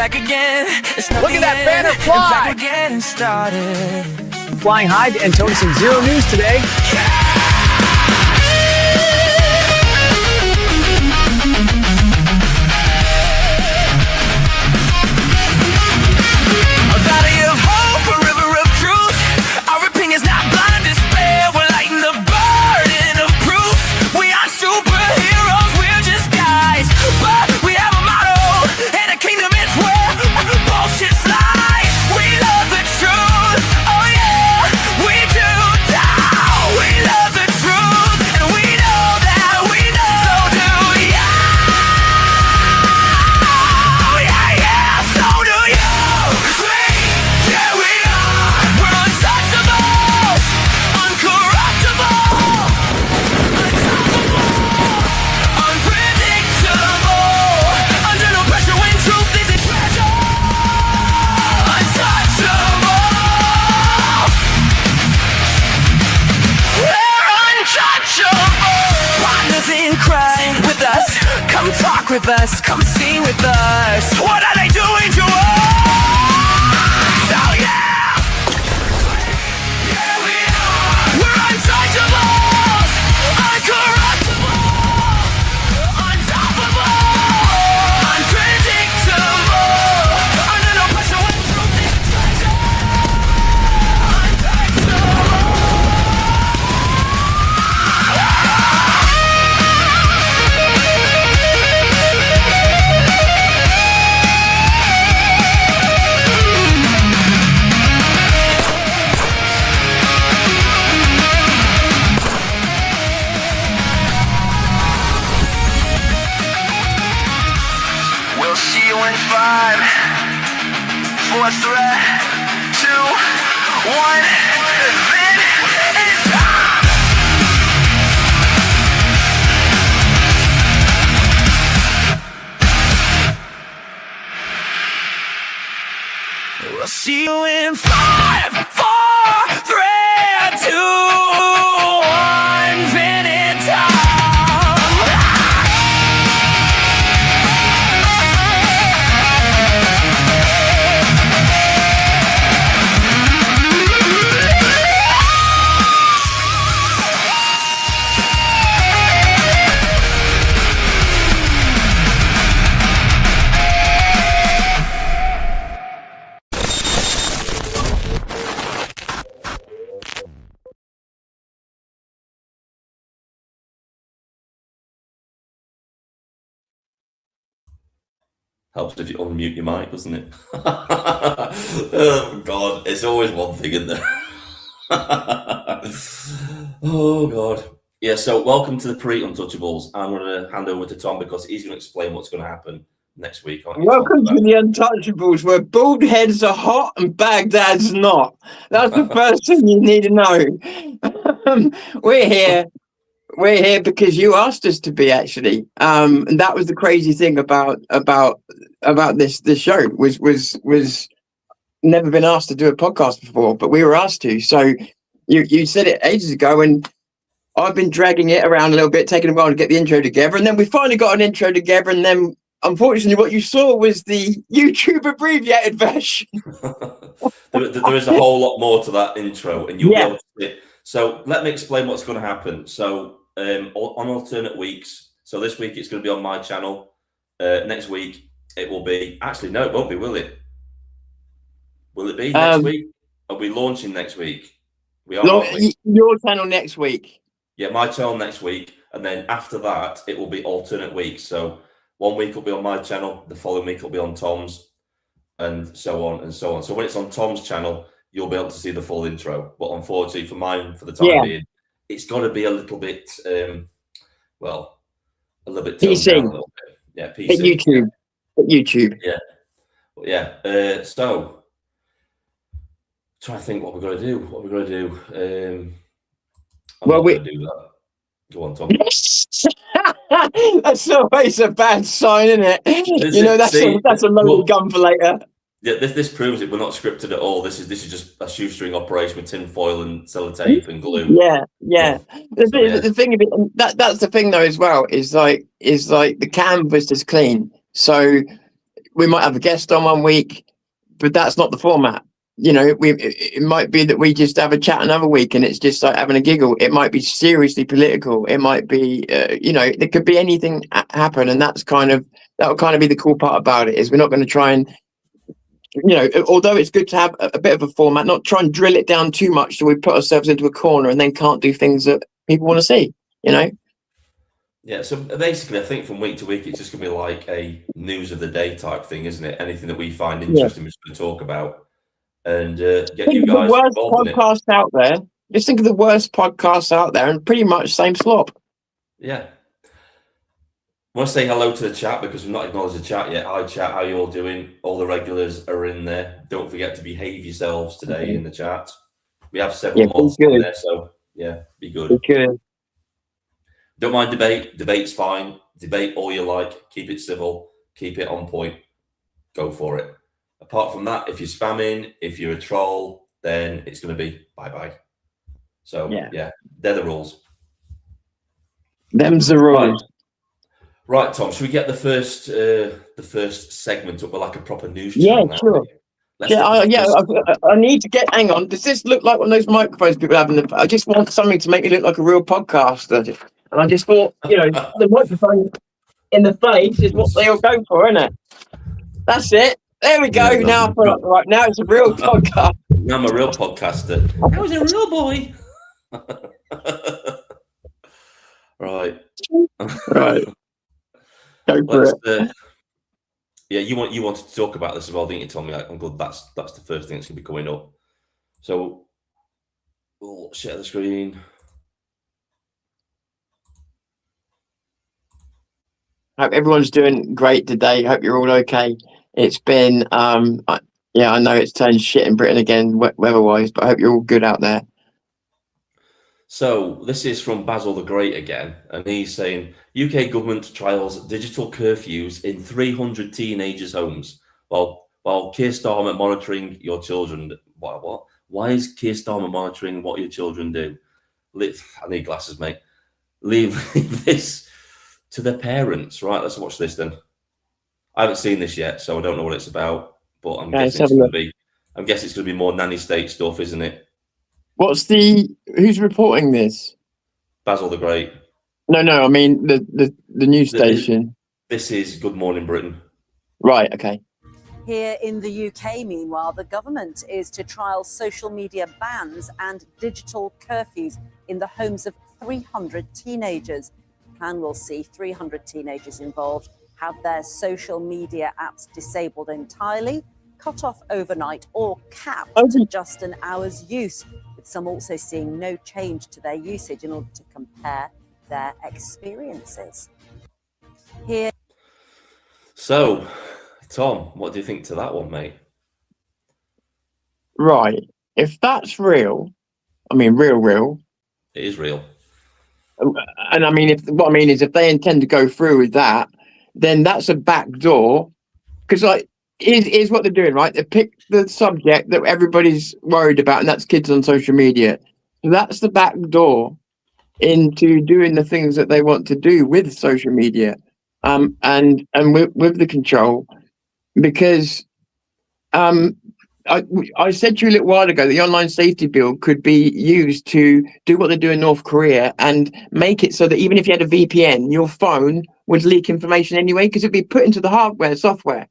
back again. Look at that banner fly! We're getting started. Flying high and telling some zero news today. A valley of hope, a river of truth. Our opinion's not blind despair. We're lighting the burden of proof. We aren't superheroes, we're just guys. But we have a motto and a kingdom, it's where bullshit's lie. We love the truth, oh yeah, we do now. We love the truth, and we know that we know. So do ya. Oh yeah, yeah, so do you. Yeah, we are. We're untouchables, uncorruptible, unstoppable, unpredictable. Under no pressure when truth is a treasure. Untouchable. We're untouchable. Partners in crime with us. Come talk with us. Come sing with us. What are they doing to us? Oh yeah. Yeah, we are. We're untouchables, uncorruptible, unstoppable, unpredictable. Under no pressure when truth is a treasure. We'll see you in 5, 4, 3, 2, 1. Then it's time. We'll see you in 5, 4, 3, 2, 1. Then it's time. Helps if you unmute your mic, doesn't it? Oh God, it's always one thing, isn't there? Oh God. Yeah, so welcome to the Pre-Untouchables. I'm going to hand over to Tom because he's going to explain what's going to happen next week. Welcome to the Untouchables, where bald heads are hot and Baghdad's not. That's the first thing you need to know. We're here because you asked us to be, actually. And that was the crazy thing about this show was never been asked to do a podcast before, but we were asked to. So you said it ages ago, and I've been dragging it around a little bit, taking a while to get the intro together, and then we finally got an intro together, and then unfortunately what you saw was the YouTube abbreviated version. there is a whole lot more to that intro, and you'll be able to see it. So let me explain what's going to happen. So on alternate weeks, so this week it's going to be on my channel. Next week it will be, actually no, it won't be, will it? Will it be next week? Are we launching next week? We are. Your channel next week. Yeah, my channel next week, and then after that it will be alternate weeks. So one week will be on my channel, the following week will be on Tom's, and so on and so on. So when it's on Tom's channel, you'll be able to see the full intro. But unfortunately for mine, for the time being, it's got to be a little bit, well, a little bit toned down a little bit. Yeah, PC. At YouTube. Yeah. At YouTube. Yeah. So trying to think what we're going to do. I'm going to do that. Go on, Tom. That's always a bad sign, isn't it? That's a loaded gun for later. Yeah, this proves it. We're not scripted at all. This is just a shoestring operation with tin foil and sellotape and glue. Yeah. The thing of it, that's the thing though as well, is like the canvas is clean. So we might have a guest on one week, but that's not the format. You know, it might be that we just have a chat another week and it's just like having a giggle. It might be seriously political. It might be, you know, there could be anything happen. And that will kind of be the cool part about it, is we're not going to try and, you know, although it's good to have a bit of a format, not try and drill it down too much so we put ourselves into a corner and then can't do things that people want to see, you know? Yeah, so basically, I think from week to week, it's just going to be like a news of the day type thing, isn't it? Anything that we find interesting, we're just going to talk about. And get you guys the worst involved in it. podcast out there. Just think of the worst podcasts out there, and pretty much same slop. Yeah. I want to say hello to the chat because we've not acknowledged the chat yet. Hi, chat. How you all doing? All the regulars are in there. Don't forget to behave yourselves today in the chat. We have several mods in there, so yeah, be good. Be good. Don't mind debate. Debate's fine. Debate all you like. Keep it civil. Keep it on point. Go for it. Apart from that, if you're spamming, if you're a troll, then it's going to be bye-bye. So, yeah, they're the rules. Them's the rules. Right, Tom, should we get the first segment up with like a proper news channel? Yeah, sure. I need to get, hang on, does this look like one of those microphones people have in the, I just want something to make me look like a real podcaster. And I just thought, you know, the microphone in the face is what they all go for, isn't it? That's it. There we go. Now it's a real podcast. Now I'm a real podcaster. I was a real boy. Right. Go for it. Yeah, you wanted to talk about this as well, didn't you, Tommy? I'm glad that's the first thing that's going to be coming up. So, we'll share the screen. Hope everyone's doing great today. Hope you're all okay. It's been, I know it's turned shit in Britain again, weather-wise, but I hope you're all good out there. So this is from Basil the Great again, and he's saying, UK government trials digital curfews in 300 teenagers' homes, while Keir Starmer monitoring your children. What? Why is Keir Starmer monitoring what your children do? I need glasses, mate. Leave this to their parents. Right, let's watch this then. I haven't seen this yet, so I don't know what it's about, but I'm guessing it's going to be more nanny state stuff, isn't it? Who's reporting this? Basil the Great. No, I mean the news station. This is Good Morning Britain. Right, okay. Here in the UK, meanwhile, the government is to trial social media bans and digital curfews in the homes of 300 teenagers. The plan will see 300 teenagers involved have their social media apps disabled entirely, cut off overnight, or capped to just an hour's use, with some also seeing no change to their usage in order to compare their experiences. Here. So, Tom, what do you think to that one, mate? Right. If that's real, I mean, real. It is real. And I mean, if they intend to go through with that, then that's a back door. Because, like, here's what they're doing, right? They pick the subject that everybody's worried about, and that's kids on social media. So that's the back door into doing the things that they want to do with social media, and with the control. Because I said to you a little while ago, the online safety bill could be used to do what they do in North Korea and make it so that even if you had a VPN, your phone would leak information anyway, because it'd be put into the hardware, software.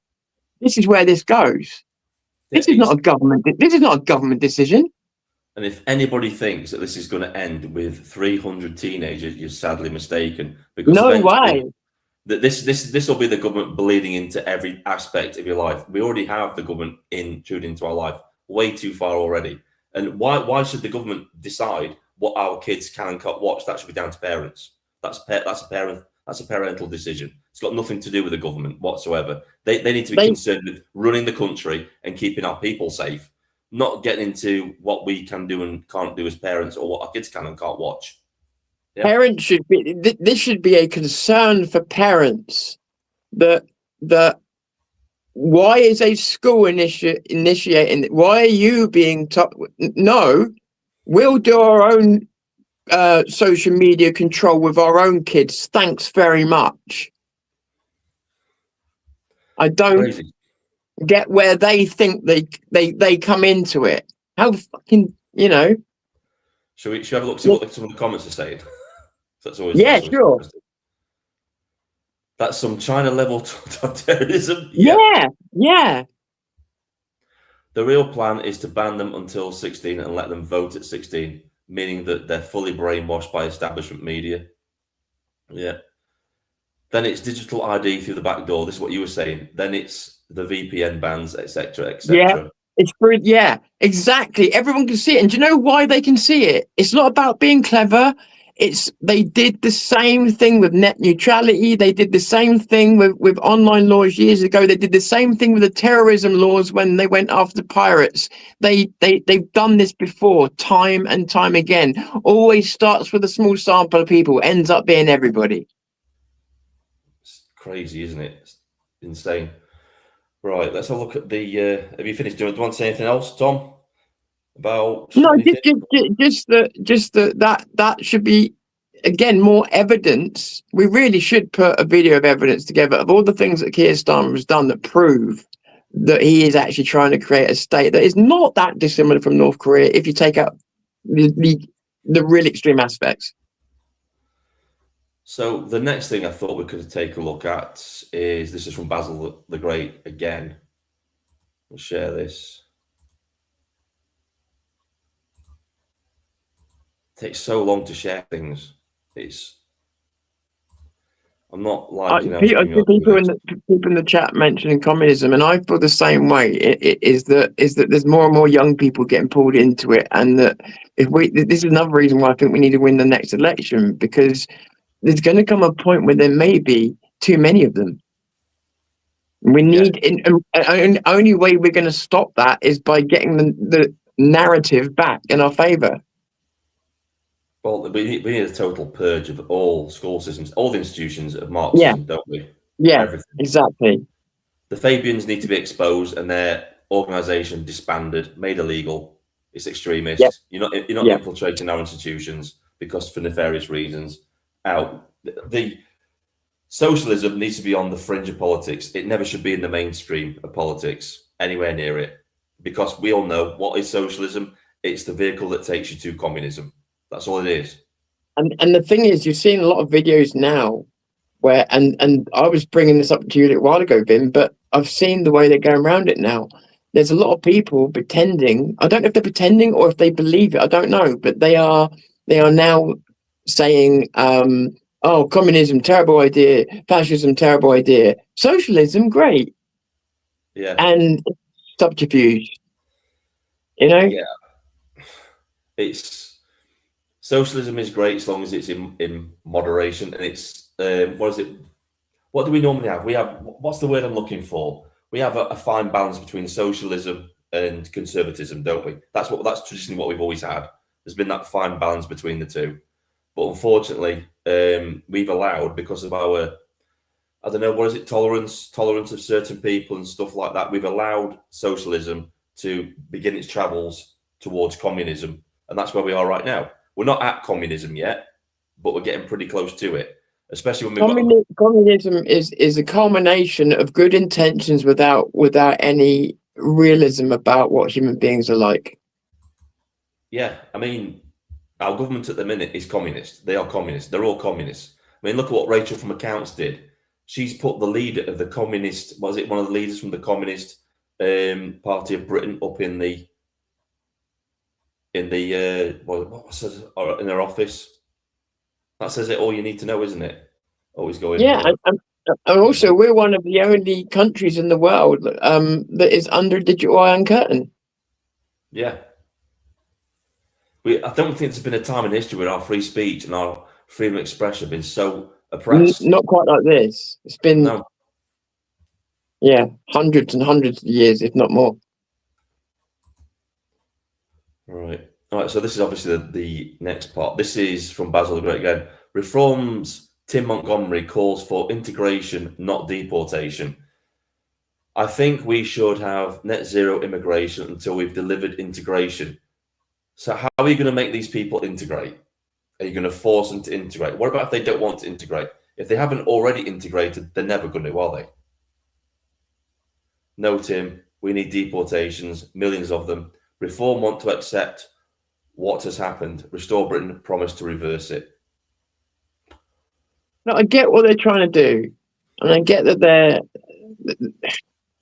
This is where this goes. This is not a government decision. And if anybody thinks that this is going to end with 300 teenagers, you're sadly mistaken. Because no way. This will be the government bleeding into every aspect of your life. We already have the government intruding into our life way too far already. And why should the government decide what our kids can and can't watch? That should be down to parents. That's a parental decision. It's got nothing to do with the government whatsoever. They need to be concerned with running the country and keeping our people safe, not getting into what we can do and can't do as parents or what our kids can and can't watch. Yeah. Parents should be. This should be a concern for parents. That why is a school initiating? Why are you being taught? No, we'll do our own social media control with our own kids. Thanks very much. I don't. get where they think they come into it. How fucking, you know? Should we have a look, see what some of the comments are saying? That's always Yeah, sure. interesting. That's some China level terrorism. Yeah, yeah. The real plan is to ban them until 16 and let them vote at 16, meaning that they're fully brainwashed by establishment media. Yeah. Then it's digital ID through the back door. This is what you were saying. Then it's the VPN bans, etc., etc. Yeah, it's for, yeah, exactly. Everyone can see it. And do you know why they can see it? It's not about being clever. It's they did the same thing with net neutrality. They did the same thing with online laws years ago. They did the same thing with the terrorism laws when they went after pirates. They've done this before, time and time again. Always starts with a small sample of people, ends up being everybody. It's crazy, isn't it? It's insane. Right, let's have a look at the. Have you finished? Do you want to say anything else, Tom? About No, anything? just that should be, again, more evidence. We really should put a video of evidence together of all the things that Keir Starmer has done that prove that he is actually trying to create a state that is not that dissimilar from North Korea if you take out the real extreme aspects. So the next thing I thought we could take a look at is, this is from Basil the Great again. We'll share this. It takes so long to share things. I'm not liking people in the chat mentioning communism, and I feel the same way. It is that there's more and more young people getting pulled into it, and that this is another reason why I think we need to win the next election, because there's going to come a point where there may be too many of them. We need, only way we're going to stop that is by getting the narrative back in our favor. Well, we need a total purge of all school systems, all the institutions of Marxism, don't we? Yeah, everything. Exactly. The Fabians need to be exposed and their organisation disbanded, made illegal. It's extremist. Yeah. You're not infiltrating our institutions because for nefarious reasons. The socialism needs to be on the fringe of politics. It never should be in the mainstream of politics, anywhere near it, because we all know what is socialism. It's the vehicle that takes you to communism. That's all it is. And the thing is, you're seeing a lot of videos now where, and I was bringing this up to you a little while ago, Vin, but I've seen the way they're going around it now. There's a lot of people pretending. I don't know if they're pretending or if they believe it. I don't know, but they are now saying, oh, communism, terrible idea. Fascism, terrible idea. Socialism, great. Yeah. And subterfuge. You know? Yeah. Socialism is great as long as it's in moderation, and it's what is it? What do we normally have? We have, what's the word I'm looking for? We have a fine balance between socialism and conservatism, don't we? That's traditionally what we've always had. There's been that fine balance between the two, but unfortunately, we've allowed, because of our, I don't know, what is it? Tolerance of certain people and stuff like that. We've allowed socialism to begin its travels towards communism, and that's where we are right now. We're not at communism yet, but we're getting pretty close to it. Especially when communism is a culmination of good intentions without any realism about what human beings are like. Yeah, I mean, our government at the minute is communist. They are communist. They're all communists. I mean, look at what Rachel from Accounts did. She's put the leader of the communist, was it one of the leaders from the Communist Party of Britain up in their office. That says it all you need to know, isn't it? Always going. Yeah, and also we're one of the only countries in the world that is under digital Iron Curtain. Yeah. I don't think there's been a time in history where our free speech and our freedom of expression have been so oppressed. Not quite like this. It's been hundreds and hundreds of years, if not more. Right. All right. So this is obviously the next part. This is from Basil the Great again. Reforms. Tim Montgomery calls for integration, not deportation. I think we should have net zero immigration until we've delivered integration. So how are you going to make these people integrate? Are you going to force them to integrate? What about if they don't want to integrate? If they haven't already integrated, they're never going to, are they? No, Tim, we need deportations, millions of them. Reform want to accept what has happened. Restore Britain promised to reverse it. No, I get what they're trying to do, and I get that they're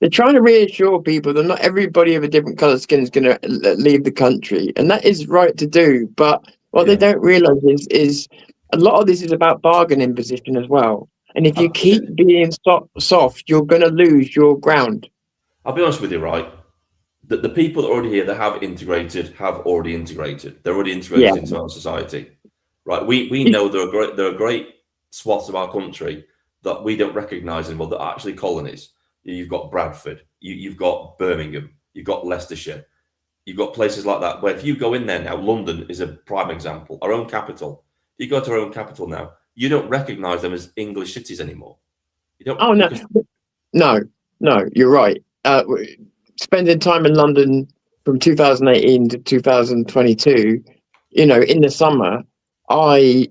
trying to reassure people that not everybody of a different colour skin is going to leave the country, and that is right to do. But what they don't realise is a lot of this is about bargaining position as well. And if you keep being soft, you're going to lose your ground. I'll be honest with you, right? The people that are already here that have already integrated. They're already integrated into our society, right? We know there are great swaths of our country that we don't recognise anymore that are actually colonies. You've got Bradford, you've got Birmingham, you've got Leicestershire, you've got places like that where if you go in there now, London is a prime example, our own capital. If you go to our own capital now, you don't recognise them as English cities anymore. You don't. Oh no, you're right. Spending time in London from 2018 to 2022, in the summer, I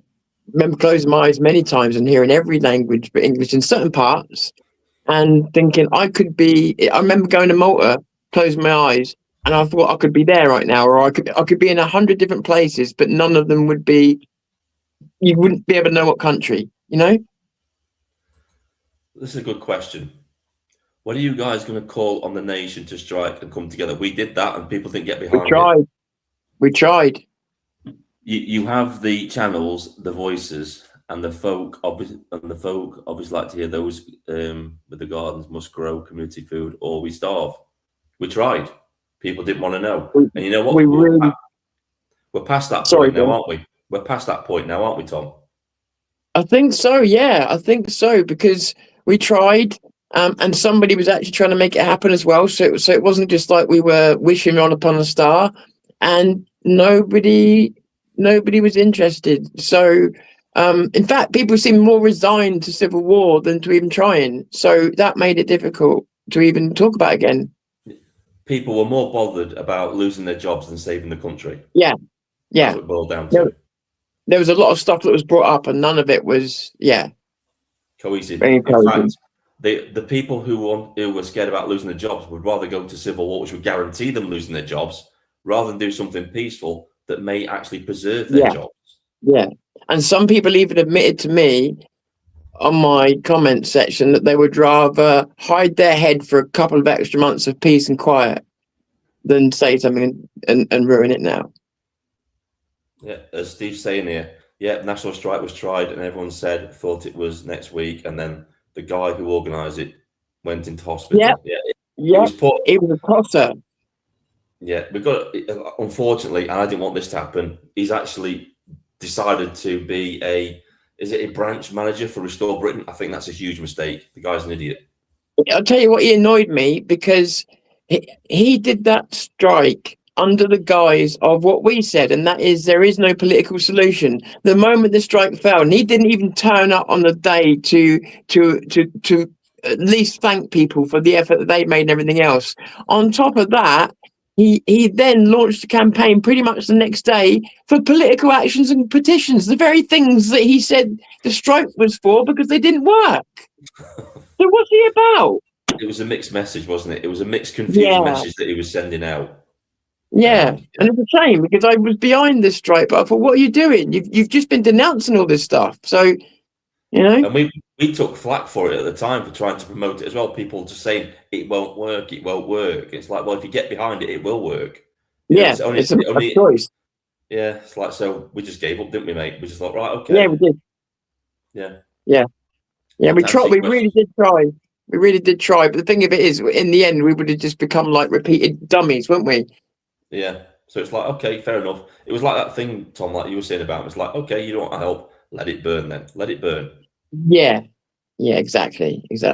remember closing my eyes many times and hearing every language but English in certain parts, and thinking I remember going to Malta, closing my eyes, and I thought I could be there right now, or I could be in 100 different places, but none of them would be. You wouldn't be able to know what country, This is a good question. What are you guys going to call on the nation to strike and come together? We did that, and people didn't get behind it. We tried. You have the channels, the voices, and the folk. Obviously like to hear those with the gardens must grow, community food, or we starve. We tried. People didn't want to know. And you know what? We're past that point now, aren't we? We're past that point now, aren't we, Tom? I think so. Yeah, I think so, because we tried. And somebody was actually trying to make it happen as well. So it wasn't just like we were wishing on upon a star, and nobody was interested. So, in fact, people seemed more resigned to civil war than to even trying. So that made it difficult to even talk about again. People were more bothered about losing their jobs than saving the country. Yeah. That's what it boiled down to. There was a lot of stuff that was brought up, and none of it was, cohesive. Very in fact, the people who were scared about losing their jobs would rather go to civil war, which would guarantee them losing their jobs, rather than do something peaceful that may actually preserve their jobs. Yeah. And some people even admitted to me on my comment section that they would rather hide their head for a couple of extra months of peace and quiet than say something and ruin it now. Yeah, as Steve's saying here, national strike was tried and everyone thought it was next week, and then the guy who organised it went into hospital. It was a tosser. Yeah, we've got, unfortunately, and I didn't want this to happen, he's actually decided to be a branch manager for Restore Britain? I think that's a huge mistake. The guy's an idiot. I'll tell you what, he annoyed me because he did that strike under the guise of what we said, and that is there is no political solution. The moment the strike fell, and he didn't even turn up on the day to at least thank people for the effort that they made and everything else. On top of that, he then launched a campaign pretty much the next day for political actions and petitions, the very things that he said the strike was for, because they didn't work. So what's he about? It was a mixed message, wasn't it? It was a mixed, confused message that he was sending out. Yeah, and it's a shame because I was behind this strike, but I thought, what are you doing? You've just been denouncing all this stuff. So, And we took flack for it at the time for trying to promote it as well. People just saying it won't work. It's like, well, if you get behind it, it will work. It's a choice. Yeah, it's like, so we just gave up, didn't we, mate? We just thought, right, okay. Yeah, we did. Yeah. We tried. We really did try. We really did try. But the thing of it is, in the end, we would have just become like repeated dummies, wouldn't we? Yeah. So it's like, okay, fair enough. It was like that thing, Tom, like you were saying about, it's like, okay, you don't want to help, let it burn then. Let it burn. Yeah, exactly. There's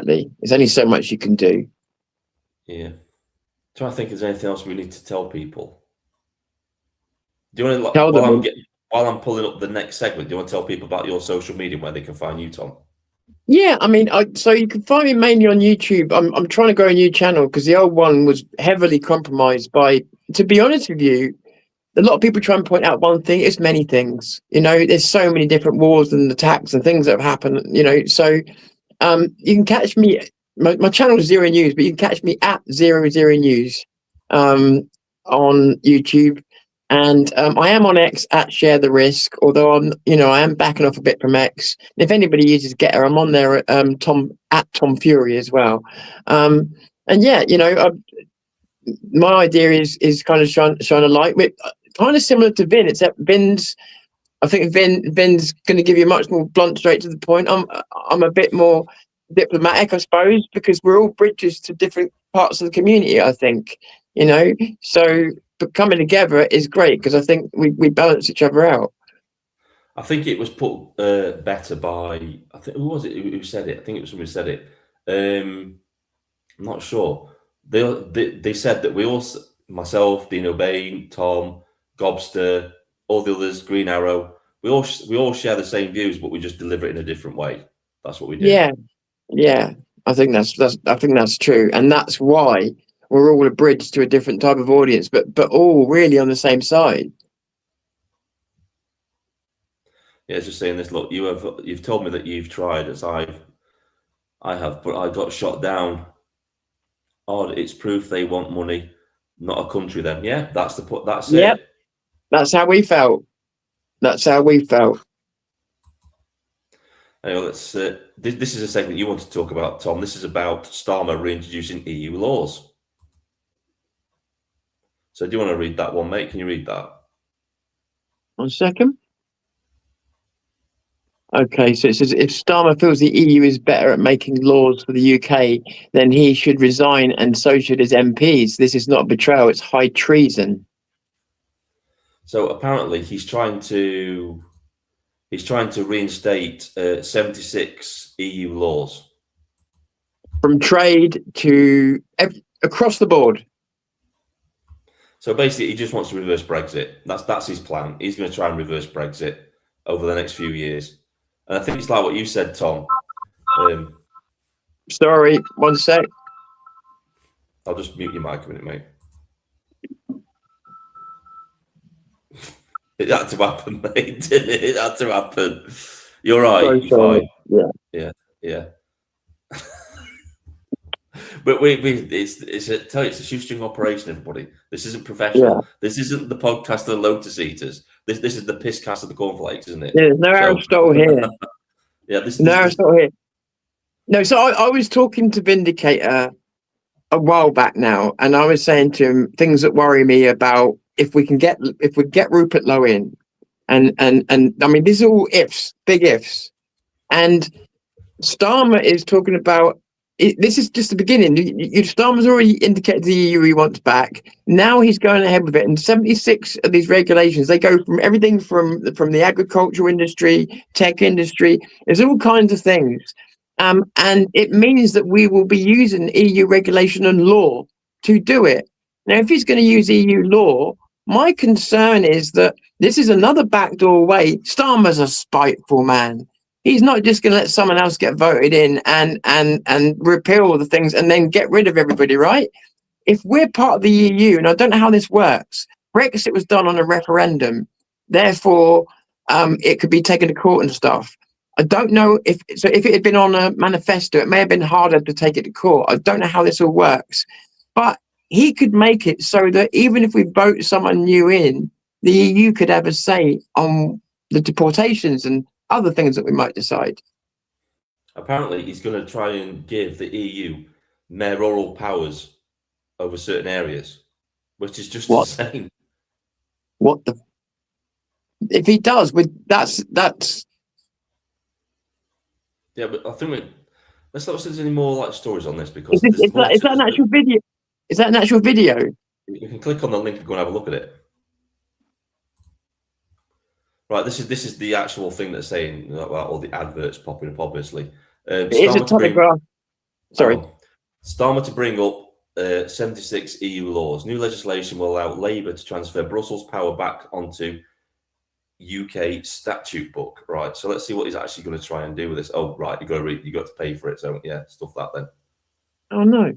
only so much you can do. Yeah. Trying to think if there's anything else we need to tell people. Do you want to, while I'm pulling up the next segment, do you want to tell people about your social media, where they can find you, Tom? Yeah, I mean, so you can find me mainly on YouTube. I'm trying to grow a new channel because the old one was heavily compromised by, to be honest with you, a lot of people try and point out one thing. It's many things. There's so many different wars and attacks and things that have happened. So you can catch me my channel is Zero News, but you can catch me at 00news on YouTube. And I am on X at Share the Risk, although I am backing off a bit from X. If anybody uses Getter, I'm on there at Tom Fury as well. And yeah, my idea is kind of shine a light with kind of similar to Vin, except Vin's. I think Vin's going to give you much more blunt, straight to the point. I'm a bit more diplomatic, I suppose, because we're all bridges to different parts of the community. I think, so. But coming together is great because I think we balance each other out. I think it was put better by, I think, who was it who said it? I think it was somebody who said it. I'm not sure. They said that we all, myself, Dino Bain, Tom, Gobster, all the others, Green Arrow, we all share the same views, but we just deliver it in a different way. That's what we do. Yeah. I think that's true, and that's why we're all a bridge to a different type of audience, but all really on the same side. Yeah, it's just saying this. Look, you've told me that you've tried, as I have, but I got shot down. Oh, it's proof they want money, not a country. Then, yeah, that's Yep. it. That's how we felt. Anyway, let's. This is a segment you want to talk about, Tom. This is about Starmer reintroducing EU laws. So do you want to read that one, mate? Can you read that? 1 second. Okay, so it says, if Starmer feels the EU is better at making laws for the UK, then he should resign, and so should his MPs. This is not betrayal, it's high treason. So apparently he's trying to reinstate 76 EU laws. From trade to across the board. So basically, he just wants to reverse Brexit. That's his plan. He's going to try and reverse Brexit over the next few years. And I think it's like what you said, Tom. Sorry, 1 sec. I'll just mute your mic a minute, mate. It had to happen, mate. Didn't it? It had to happen. You're right. You're fine. Yeah. But it's a shoestring operation, everybody. This isn't professional. Yeah. This isn't the podcast of the Lotus Eaters. This is the piss cast of the cornflakes, isn't it? Yeah, there's no Aristotle here. Yeah, no Aristotle here. No, so I was talking to Vindicator a while back now, and I was saying to him things that worry me about if we get Rupert Lowe in, and I mean these are all ifs, big ifs, and Starmer is talking about. This is just the beginning. Starmer's already indicated the EU he wants back. Now he's going ahead with it. And 76 of these regulations, they go from everything from the agricultural industry, tech industry. There's all kinds of things. And it means that we will be using EU regulation and law to do it. Now, if he's going to use EU law, my concern is that this is another backdoor way. Starmer's a spiteful man. He's not just going to let someone else get voted in and repeal all the things and then get rid of everybody, right? If we're part of the EU, and I don't know how this works, Brexit was done on a referendum. Therefore, it could be taken to court and stuff. I don't know if it had been on a manifesto, it may have been harder to take it to court. I don't know how this all works. But he could make it so that even if we vote someone new in, the EU could have a say on the deportations and other things that we might decide. Apparently, he's going to try and give the EU mayoral powers over certain areas, which is just insane. What the? If he does, that's. Yeah, but I think let's not see any more like stories on this because is that an actual video? Is that an actual video? You can click on the link and go and have a look at it. Right, this is the actual thing that's saying about all the adverts popping up. Obviously, it is a Telegraph. Sorry, Starmer to bring up 76 EU laws. New legislation will allow Labour to transfer Brussels power back onto UK statute book. Right, so let's see what he's actually going to try and do with this. Oh, right, you got to pay for it. So yeah, stuff that then. Oh no,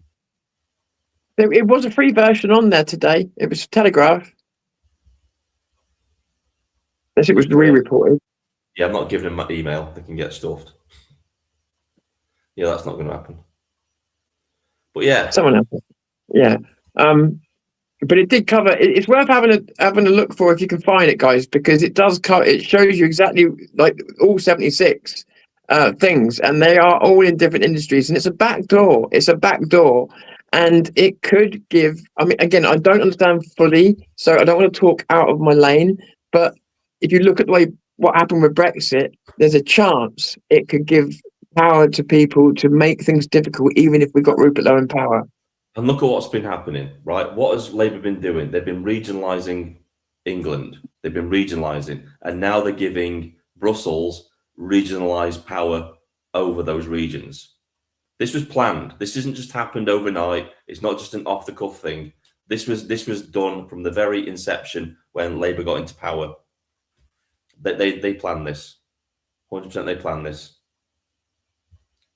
it was a free version on there today. It was Telegraph. Unless it was re-reported. Yeah, I'm not giving him my email. They can get stuffed. Yeah, that's not going to happen. But yeah, Someone else. Yeah. But it did cover. It's worth having a look for if you can find it, guys, because it does cover. It shows you exactly like all 76 things, and they are all in different industries. And it's a back door. It's a back door, and it could give. I mean, again, I don't understand fully, so I don't want to talk out of my lane. But if you look at the way what happened with Brexit, there's a chance it could give power to people to make things difficult, even if we got Rupert Lowe in power. and look at what's been happening, right? What has Labour been doing? They've been regionalising England. They've been regionalising, and now they're giving Brussels regionalised power over those regions. This was planned. This isn't just happened overnight. It's not just an off-the-cuff thing. This was done from the very inception when Labour got into power. They planned this. 100% they planned this.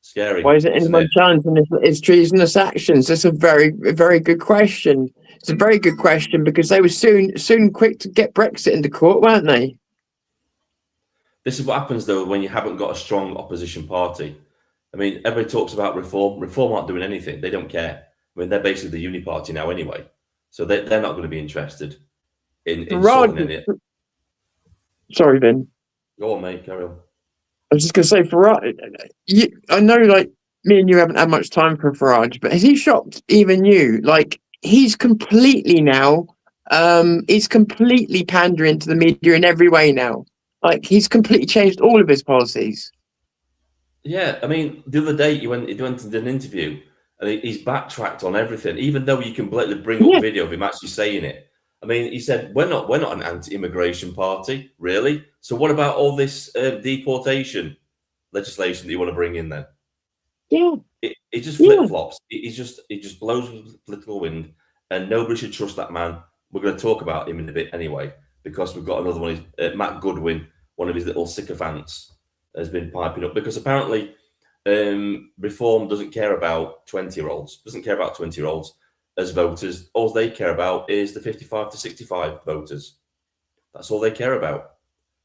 Scary. Why is it anyone challenging it's treasonous actions? That's a very good question. It's a very good question because they were soon quick to get Brexit into court, weren't they? This is what happens though when you haven't got a strong opposition party. I mean, everybody talks about reform. Reform aren't doing anything. They don't care. I mean, they're basically the uni party now anyway, so they're not going to be interested in sorting it. Sorry, Vin. Go on, mate. Carry on. I was just going to say, Farage, I know, like, me and you haven't had much time for Farage, but has he shocked even you? Like, he's completely now, he's completely pandering to the media in every way now. Like, he's completely changed all of his policies. Yeah, I mean, the other day he went and did an interview, and he's backtracked on everything, even though you can blatantly bring up video of him actually saying it. I mean, he said, we're not an anti-immigration party, really. So what about all this deportation legislation that you want to bring in then? Yeah. He just flip-flops. He just blows with political wind, and nobody should trust that man. We're going to talk about him in a bit anyway, because we've got another one. Matt Goodwin, one of his little sycophants, has been piping up, because apparently Reform doesn't care about 20-year-olds, as voters. All they care about is the 55 to 65 voters. That's all they care about.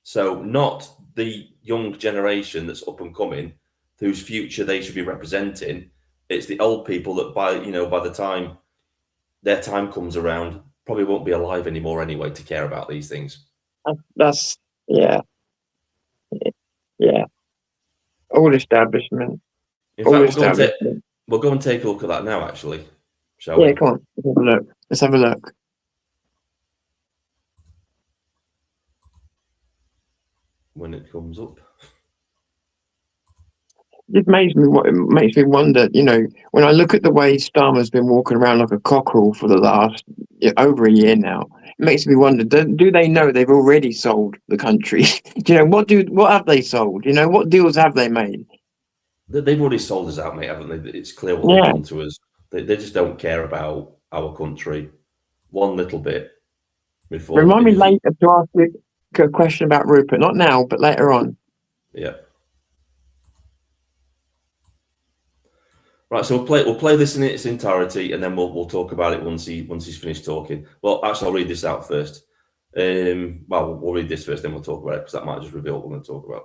So not the young generation that's up and coming, whose future they should be representing. It's the old people that by the time their time comes around, probably won't be alive anymore anyway to care about these things. That's yeah. All establishment. In fact, we'll go and take a look at that now, actually. Shall we? Yeah, come on. Let's have a look. Let's have a look. When it comes up. It makes me wonder, when I look at the way Starmer's been walking around like a cockerel for the last over a year now, it makes me wonder, do they know they've already sold the country? What have they sold? What deals have they made? They've already sold us out, mate, haven't they? It's clear what they've done to us. They just don't care about our country one little bit. Remind me later to ask you a question about Rupert. Not now, but later on. Yeah. Right, so we'll play this in its entirety, and then we'll talk about it once he's finished talking. Well, actually, I'll read this out first. We'll read this first, then we'll talk about it, because that might just reveal what we're going to talk about.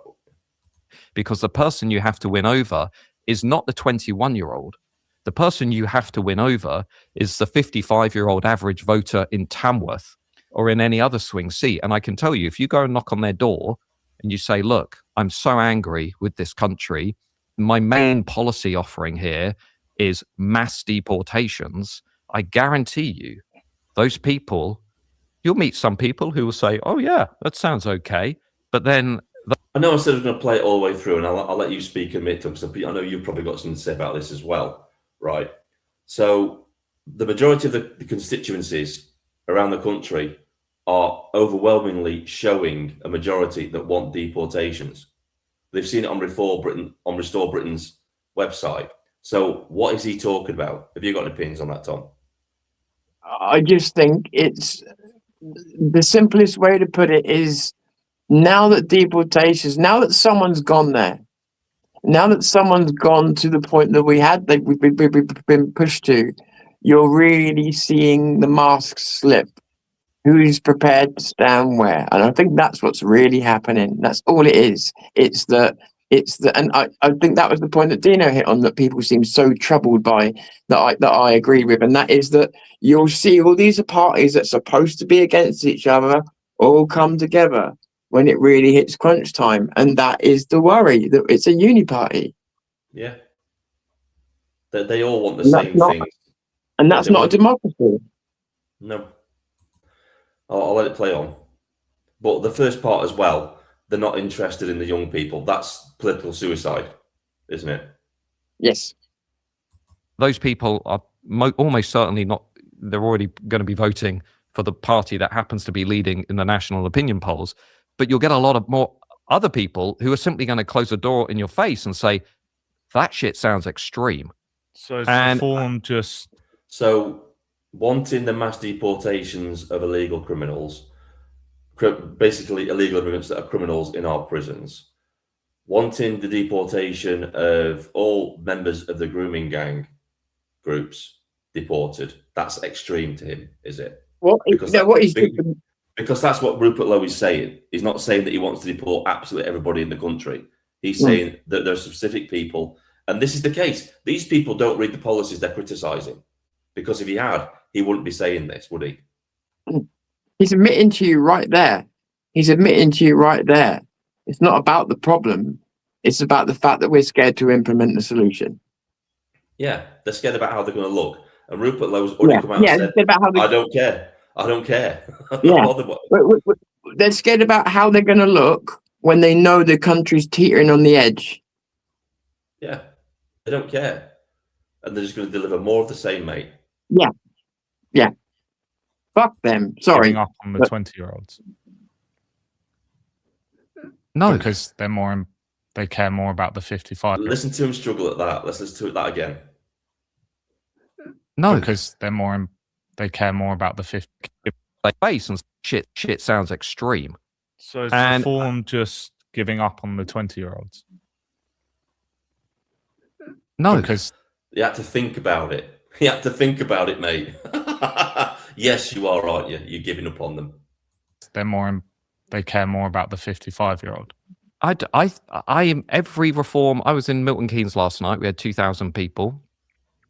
Because the person you have to win over is not the 21-year-old. The person you have to win over is the 55-year-old average voter in Tamworth or in any other swing seat. And I can tell you, if you go and knock on their door and you say, look, I'm so angry with this country, my main policy offering here is mass deportations, I guarantee you, those people, you'll meet some people who will say, oh yeah, that sounds okay. But then I know I said I was going to play it all the way through, and I'll let you speak a minute, because I know you've probably got something to say about this as well, right? So the majority of the constituencies around the country are overwhelmingly showing a majority that want deportations. They've seen it on Restore Britain's website. So what is he talking about? Have you got any opinions on that, Tom? I just think it's the simplest way to put it is, now that someone's gone there, now that someone's gone to the point that we've been pushed to, you're really seeing the mask slip. Who's prepared to stand where? And I think that's what's really happening. That's all it is. It's that It's the, and I think that was the point that Dino hit on, that people seem so troubled by, that I agree with, and that is that you'll see all these parties that are supposed to be against each other all come together when it really hits crunch time, and that is the worry, that it's a uni party. Yeah. They all want the And that's same not- thing. And that's They not a want- democracy. No. I'll let it play on. But the first part as well, they're not interested in the young people. That's political suicide, isn't it? Yes. Those people are almost certainly not, they're already going to be voting for the party that happens to be leading in the national opinion polls. But you'll get a lot of more other people who are simply going to close the door in your face and say, that shit sounds extreme. So is And- reform just So, wanting the mass deportations of illegal criminals, basically illegal immigrants that are criminals in our prisons, wanting the deportation of all members of the grooming gang groups deported, that's extreme to him, is it? What Because Because that's what Rupert Lowe is saying. He's not saying that he wants to deport absolutely everybody in the country. He's saying that there are specific people, and this is the case. These people don't read the policies they're criticising, because if he had, he wouldn't be saying this, would he? He's admitting to you right there. He's admitting to you right there. It's not about the problem. It's about the fact that we're scared to implement the solution. Yeah, they're scared about how they're going to look. And Rupert Lowe's already come out and said, they're about how I don't care. I don't care. I'm Yeah. not bothered by- they're scared about how they're going to look when they know the country's teetering on the edge. Yeah, they don't care. And they're just going to deliver more of the same, mate. Fuck them. Sorry. giving up on the but- 20-year-olds No, because they're more, they care more about the 55 Listen to him struggle at that. Let's listen to that again. no, because they're more, they care more about the 50. they face and shit sounds extreme. So is And- reform just giving up on the 20-year-olds No, because You had to think about it. You had to think about it, mate. Yes, you are, aren't you? You're giving up on them. they're more, they care more about the 55-year-old. I am every reform. I was in Milton Keynes last night. We had 2,000 people,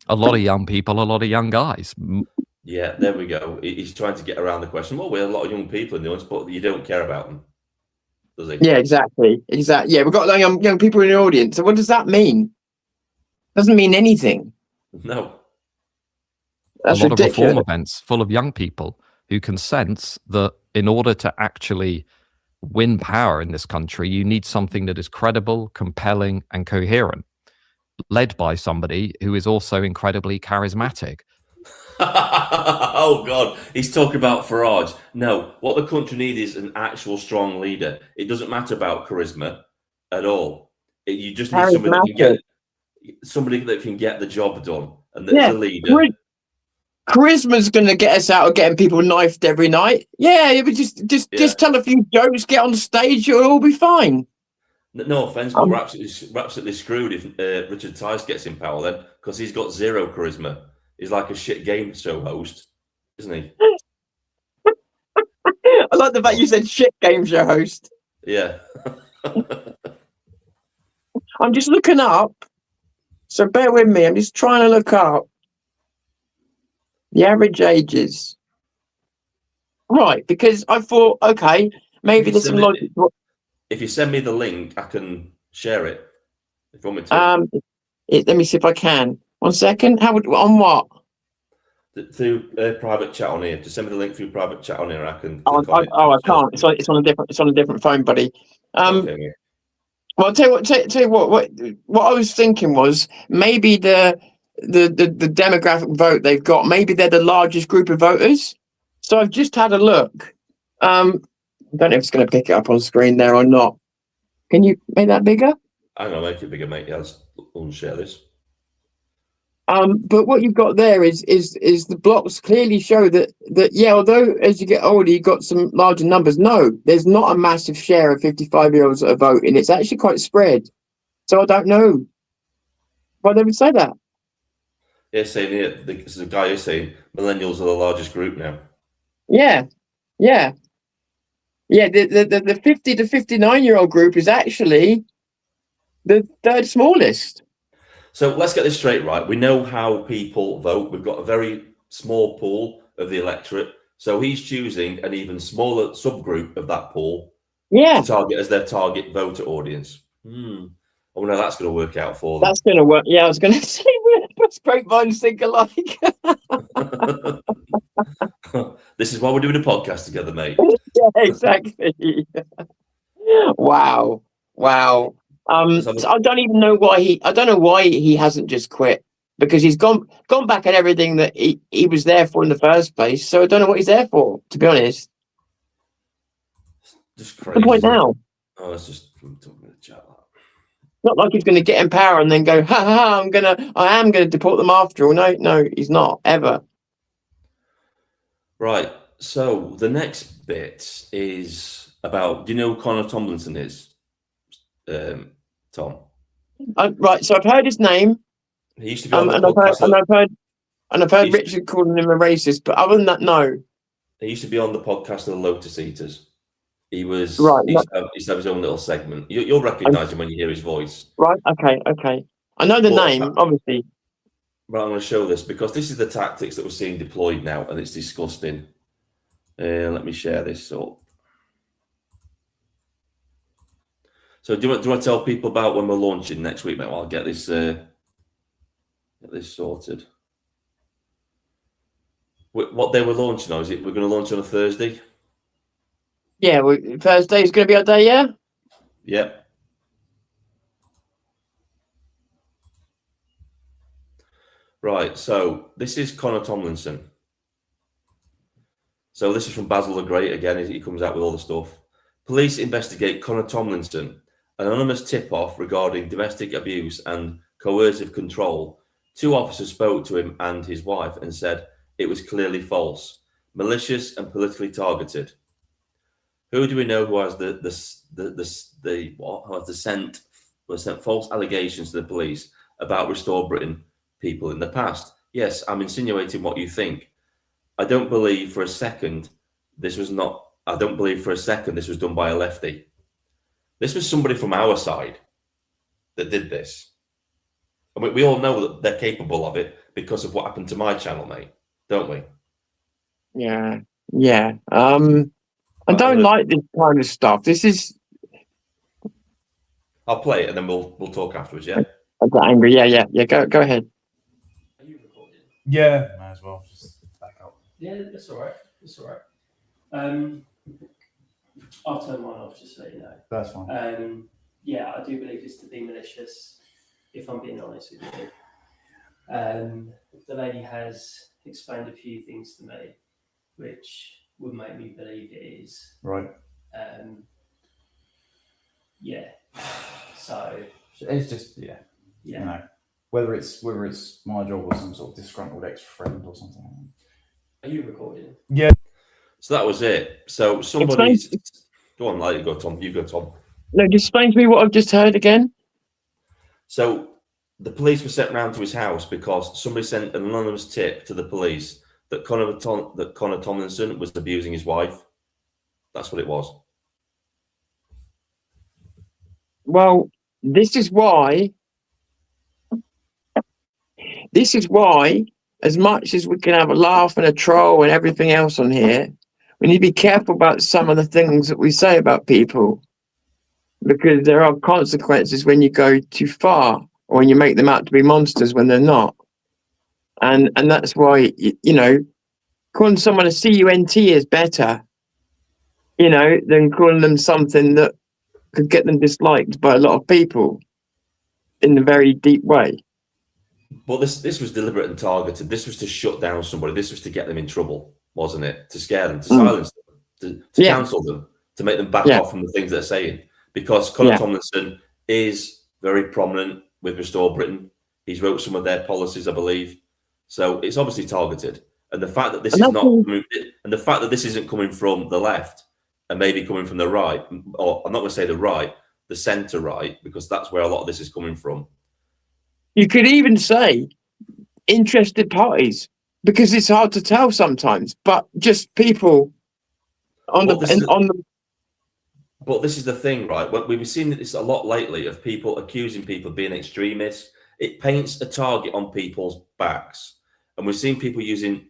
a lot of young people, a lot of young guys. Yeah, there we go. He's trying to get around the question. Well, we have a lot of young people in the audience, but you don't care about them, does he? Yeah, exactly. Yeah, we've got young people in the audience. So what does that mean? Doesn't mean anything. No. That's a lot of ridiculous. reform events full of young people who can sense that in order to actually win power in this country, you need something that is credible, compelling, and coherent, led by somebody who is also incredibly charismatic. Oh God, he's talking about Farage. No, what the country needs is an actual strong leader. It doesn't matter about charisma at all. You just need somebody that can get the job done, and that's a leader. Charisma's going to get us out of getting people knifed every night. Yeah, but just tell a few jokes, get on stage, it'll all be fine. No offense, but we're absolutely screwed if Richard Tice gets in power then, because he's got zero charisma. He's like a shit game show host, isn't he? I like the fact you said shit game show host. Yeah. I'm just looking up, so bear with me. I'm just trying to look up the average ages. Right, because I thought, okay, maybe there's some logic. If you send me the link, I can share it. If you want me to. Let me see if I can. 1 second. On what? Through private chat on here. Just send me the link through private chat on here. I can. I can't. It's on a different phone, buddy. Okay, Well, I'll tell you what I was thinking was maybe the demographic vote they've got, maybe they're the largest group of voters. So I've just had a look. I don't know if it's going to pick it up on screen there or not. Can you make that bigger? I'm gonna make it bigger, mate. Yeah, let's unshare this. But what you've got there is the blocks clearly show that yeah, although as you get older you got some larger numbers. No, there's not a massive share of 55-year-olds that are voting. It's actually quite spread. So I don't know why they would say that. Yeah, saying here, the guy is saying millennials are the largest group now. Yeah. The 50 to 59-year-old group is actually The third smallest. So let's get this straight, right? We know how people vote. We've got a very small pool of the electorate. So he's choosing an even smaller subgroup of that pool Yeah, to target as their target voter audience. I wonder how that's going to work out for them. that's going to work. Yeah, I was going to say, great minds think alike. This is why we're doing a podcast together, mate. Yeah, exactly. Wow. So I don't even know why I don't know why he hasn't just quit, because he's gone back at everything that he was there for in the first place. So I don't know what he's there for, to be honest. Just What's crazy. the point now? Oh, it's just talking to the chat. Not like he's going to get in power and then go, ha ha, I am gonna deport them after all. No, he's not ever. Right. So the next bit is about. Do you know who Connor Tomlinson is, Tom? Right. So I've heard his name, He used to be on the and I've podcast. heard Richard calling him a racist. But other than that, no. He used to be on the podcast of the Lotus Eaters. He was Right. He used to have his own little segment. You'll recognise him when you hear his voice. Right. Okay. I know the name, obviously. But I'm going to show this because this is the tactics that we're seeing deployed now, and it's disgusting. Let me share this up. So do I tell people about when we're launching next week, mate? Well, I'll get this sorted. What day we're launching on? Is it we're going to launch on a Thursday? Yeah, Thursday is going to be our day, yeah? Yep. Right, so this is Connor Tomlinson. So this is from Basil the Great again. He comes out with all the stuff. Police investigate Connor Tomlinson. An anonymous tip-off regarding domestic abuse and coercive control. 2 officers spoke to him and his wife and said it was clearly false, malicious and politically targeted. Who do we know who has sent false allegations to the police about Restore Britain people in the past? Yes, I'm insinuating what you think. I don't believe for a second this was done by a lefty. This was somebody from our side that did this. And we all know that they're capable of it because of what happened to my channel, mate, don't we? Yeah. I don't like this kind of stuff. This is. I'll play it and then we'll talk afterwards. Yeah. I get angry. Yeah. Go ahead. Are you recording? Yeah, may as well just back up. Yeah, that's all right. I'll turn mine off just so you know. That's fine. Yeah, I do believe it's to be malicious, if I'm being honest with you. The lady has explained a few things to me, which would make me believe it is. Right. Yeah. So It's just you know, whether it's my job or some sort of disgruntled ex-friend or something. Are you recording? Yeah. So that was it. So somebody, go on, let you go, Tom. You go, Tom. No, just explain to me what I've just heard again. So the police were sent round to his house because somebody sent an anonymous tip to the police that Connor Tomlinson was abusing his wife. That's what it was. Well, this is why, as much as we can have a laugh and a troll and everything else on here, we need to be careful about some of the things that we say about people, because there are consequences when you go too far or when you make them out to be monsters when they're not. And that's why, calling someone a CUNT is better, than calling them something that could get them disliked by a lot of people in a very deep way. Well, this was deliberate and targeted. This was to shut down somebody. This was to get them in trouble, wasn't it? To scare them, to silence them, to cancel them, to make them back off from the things they're saying. Because Connor Tomlinson is very prominent with Restore Britain. He's wrote some of their policies, I believe. So it's obviously targeted. And the fact that this isn't coming from the left and maybe coming from the right, or I'm not going to say the right, the centre right, because that's where a lot of this is coming from. You could even say interested parties, because it's hard to tell sometimes, but just people on the But this is the thing, right? We've seen this a lot lately of people accusing people of being extremists. It paints a target on people's backs. And we've seen people using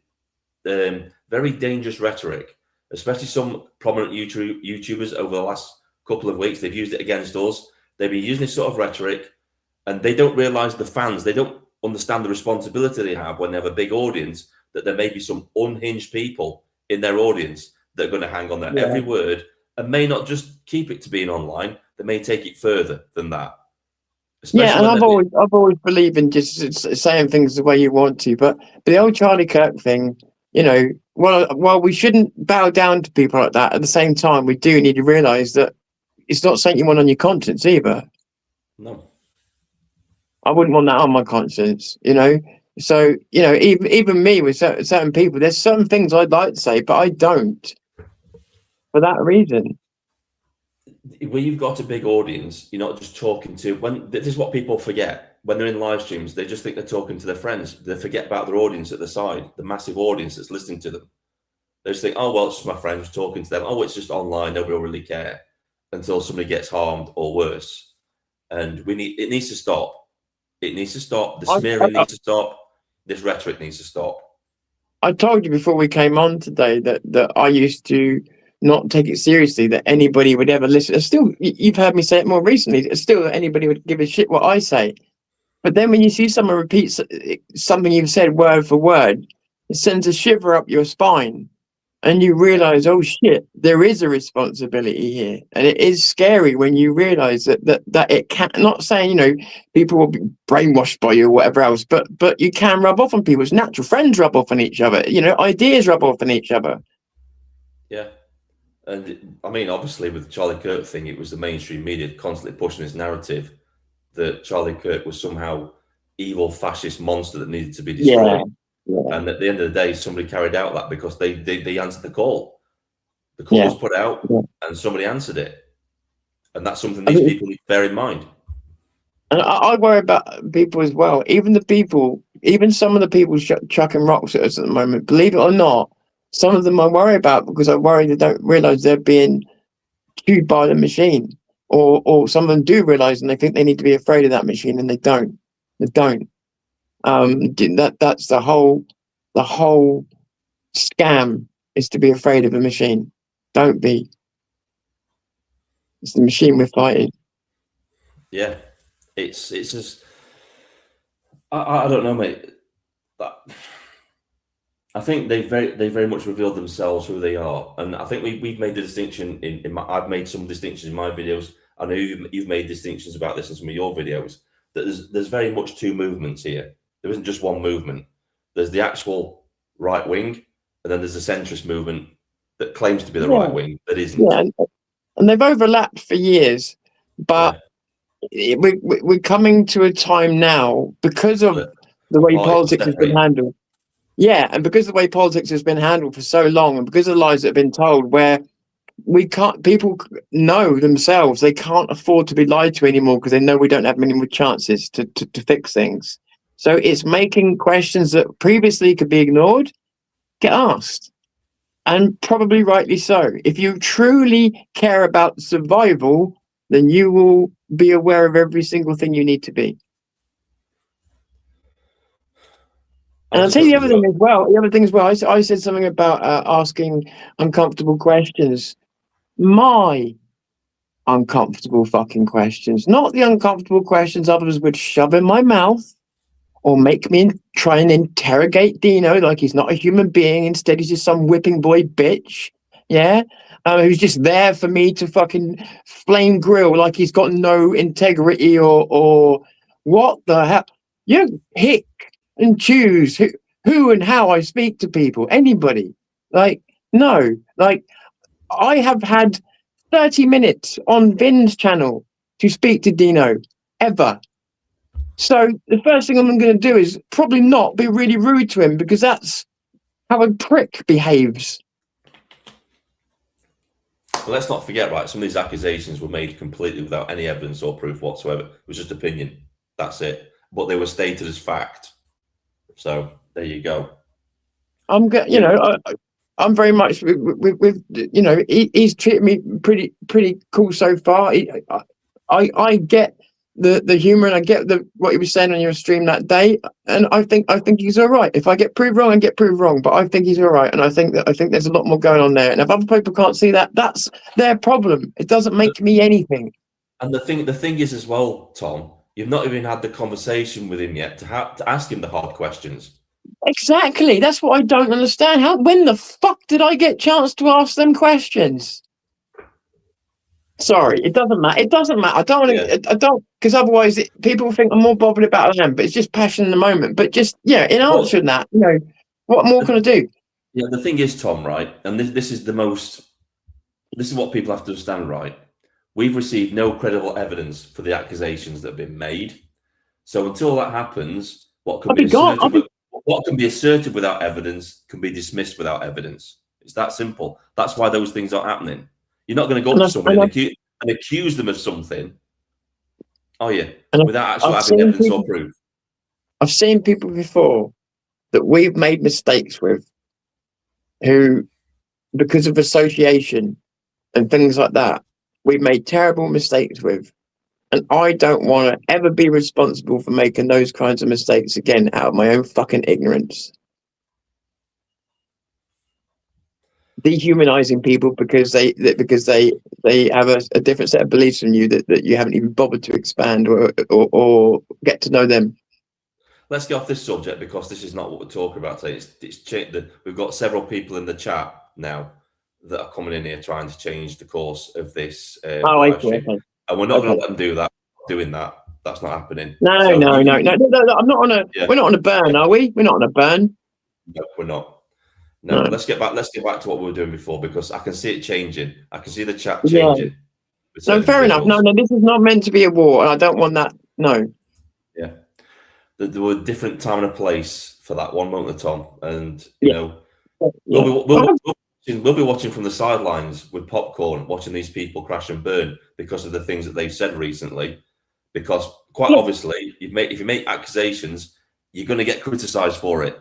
very dangerous rhetoric, especially some prominent YouTubers over the last couple of weeks. They've used it against us. They've been using this sort of rhetoric, and they don't realize the fans, they don't understand the responsibility they have when they have a big audience, that there may be some unhinged people in their audience that are going to hang on their every word and may not just keep it to being online. They may take it further than that. Yeah, and I've always believed in just saying things the way you want to, but the old Charlie Kirk thing, you know, while we shouldn't bow down to people like that, at the same time, we do need to realise that it's not something you want on your conscience either. No. I wouldn't want that on my conscience, you know. So, you know, even me with certain people, there's certain things I'd like to say, but I don't for that reason. When you've got a big audience, you're not just talking to, when this is what people forget when they're in live streams, they just think they're talking to their friends. They forget about their audience at the side, the massive audience that's listening to them. They just think, oh, well, it's just my friends talking to them. Oh, it's just online. Nobody will really care until somebody gets harmed or worse. And it needs to stop. It needs to stop. The smearing needs to stop. This rhetoric needs to stop. I told you before we came on today that I used to not take it seriously that anybody would ever listen. Still, you've heard me say it more recently. Still, that anybody would give a shit what I say. But then when you see someone repeat something you've said word for word, it sends a shiver up your spine, and you realise, oh shit, there is a responsibility here, and it is scary when you realise that it can. Not saying, you know, people will be brainwashed by you or whatever else, but you can rub off on people's natural friends, rub off on each other. You know, ideas rub off on each other. Yeah. And I mean, obviously, with the Charlie Kirk thing, it was the mainstream media constantly pushing this narrative that Charlie Kirk was somehow evil fascist monster that needed to be destroyed. Yeah. And at the end of the day, somebody carried out that because they answered the call. The call was put out, and somebody answered it. And that's something these people need to bear in mind. And I worry about people as well. Even some of the people chucking rocks at us at the moment, believe it or not, some of them I worry about because I worry they don't realise they're being chewed by the machine. Or some of them do realise and they think they need to be afraid of that machine, and they don't. They don't. That's the whole scam, is to be afraid of a machine. Don't be. It's the machine we're fighting. Yeah, it's just I don't know, mate. I think they very much revealed themselves who they are, and I think we've made the distinction I've made some distinctions in my videos. I know you've made distinctions about this in some of your videos. That there's very much two movements here. There isn't just one movement. There's the actual right wing, and then there's the centrist movement that claims to be the right wing that isn't. Yeah, and they've overlapped for years, but we're coming to a time now because of the way politics has been handled. Yeah, and because of the way politics has been handled for so long, and because of the lies that have been told, where people know themselves they can't afford to be lied to anymore because they know we don't have many more chances to fix things. So it's making questions that previously could be ignored get asked, and probably rightly so. If you truly care about survival, then you will be aware of every single thing you need to be. And I'll tell you the other thing as well. I said something about asking uncomfortable questions. My uncomfortable fucking questions, not the uncomfortable questions others would shove in my mouth or make me try and interrogate Dino like he's not a human being. Instead, he's just some whipping boy bitch. Yeah. Who's just there for me to fucking flame grill like he's got no integrity or what the hell. You pick and choose who and how I speak to people. Anybody. Like, no. Like, I have had 30 minutes on Vin's channel to speak to Dino, ever. So the first thing I'm going to do is probably not be really rude to him, because that's how a prick behaves. Well, let's not forget, right, some of these accusations were made completely without any evidence or proof whatsoever. It was just opinion. That's it. But they were stated as fact. So there you go. I'm very much with you know, he's treated me pretty cool so far. I get the humor, and I get what he was saying on your stream that day, and I think he's all right. If I get proved wrong, I get proved wrong, but I think he's all right, and I think there's a lot more going on there. And if other people can't see that, that's their problem. It doesn't make me anything. And the thing is as well, Tom, you've not even had the conversation with him yet to ask him the hard questions. Exactly. That's what I don't understand. When the fuck did I get a chance to ask them questions? Sorry, it doesn't matter. It doesn't matter. I don't want to. I don't, because otherwise people think I'm more bothered about them. But it's just passion in the moment. But just in answering that, you know, what more can I do? Yeah, the thing is, Tom, right, and this is what people have to understand, right? We've received no credible evidence for the accusations that have been made. So until that happens, what can be asserted without evidence can be dismissed without evidence. It's that simple. That's why those things aren't happening. You're not going to go up to someone and accuse them of something, are you? Without actually having evidence or proof. I've seen people before that we've made mistakes with, who, because of association and things like that, we've made terrible mistakes with. And I don't want to ever be responsible for making those kinds of mistakes again out of my own fucking ignorance. Dehumanizing people because they have a different set of beliefs from you that you haven't even bothered to expand or get to know them. Let's get off this subject because this is not what we're talking about today. We've got several people in the chat now that are coming in here trying to change the course of this. I see. Okay. And we're not going to let them do that. Doing that, that's not happening. No. I'm not on a. We're not on a burn, are we? We're not on a burn. No, we're not. No, let's get back to what we were doing before, because I can see it changing. I can see the chat changing. No, fair enough. No, this is not meant to be a war, and I don't want that. No. Yeah, there were a different time and a place for that one moment, Tom, and you know, we'll be watching from the sidelines with popcorn, watching these people crash and burn because of the things that they've said recently. Because quite obviously, if you make accusations, you're going to get criticised for it.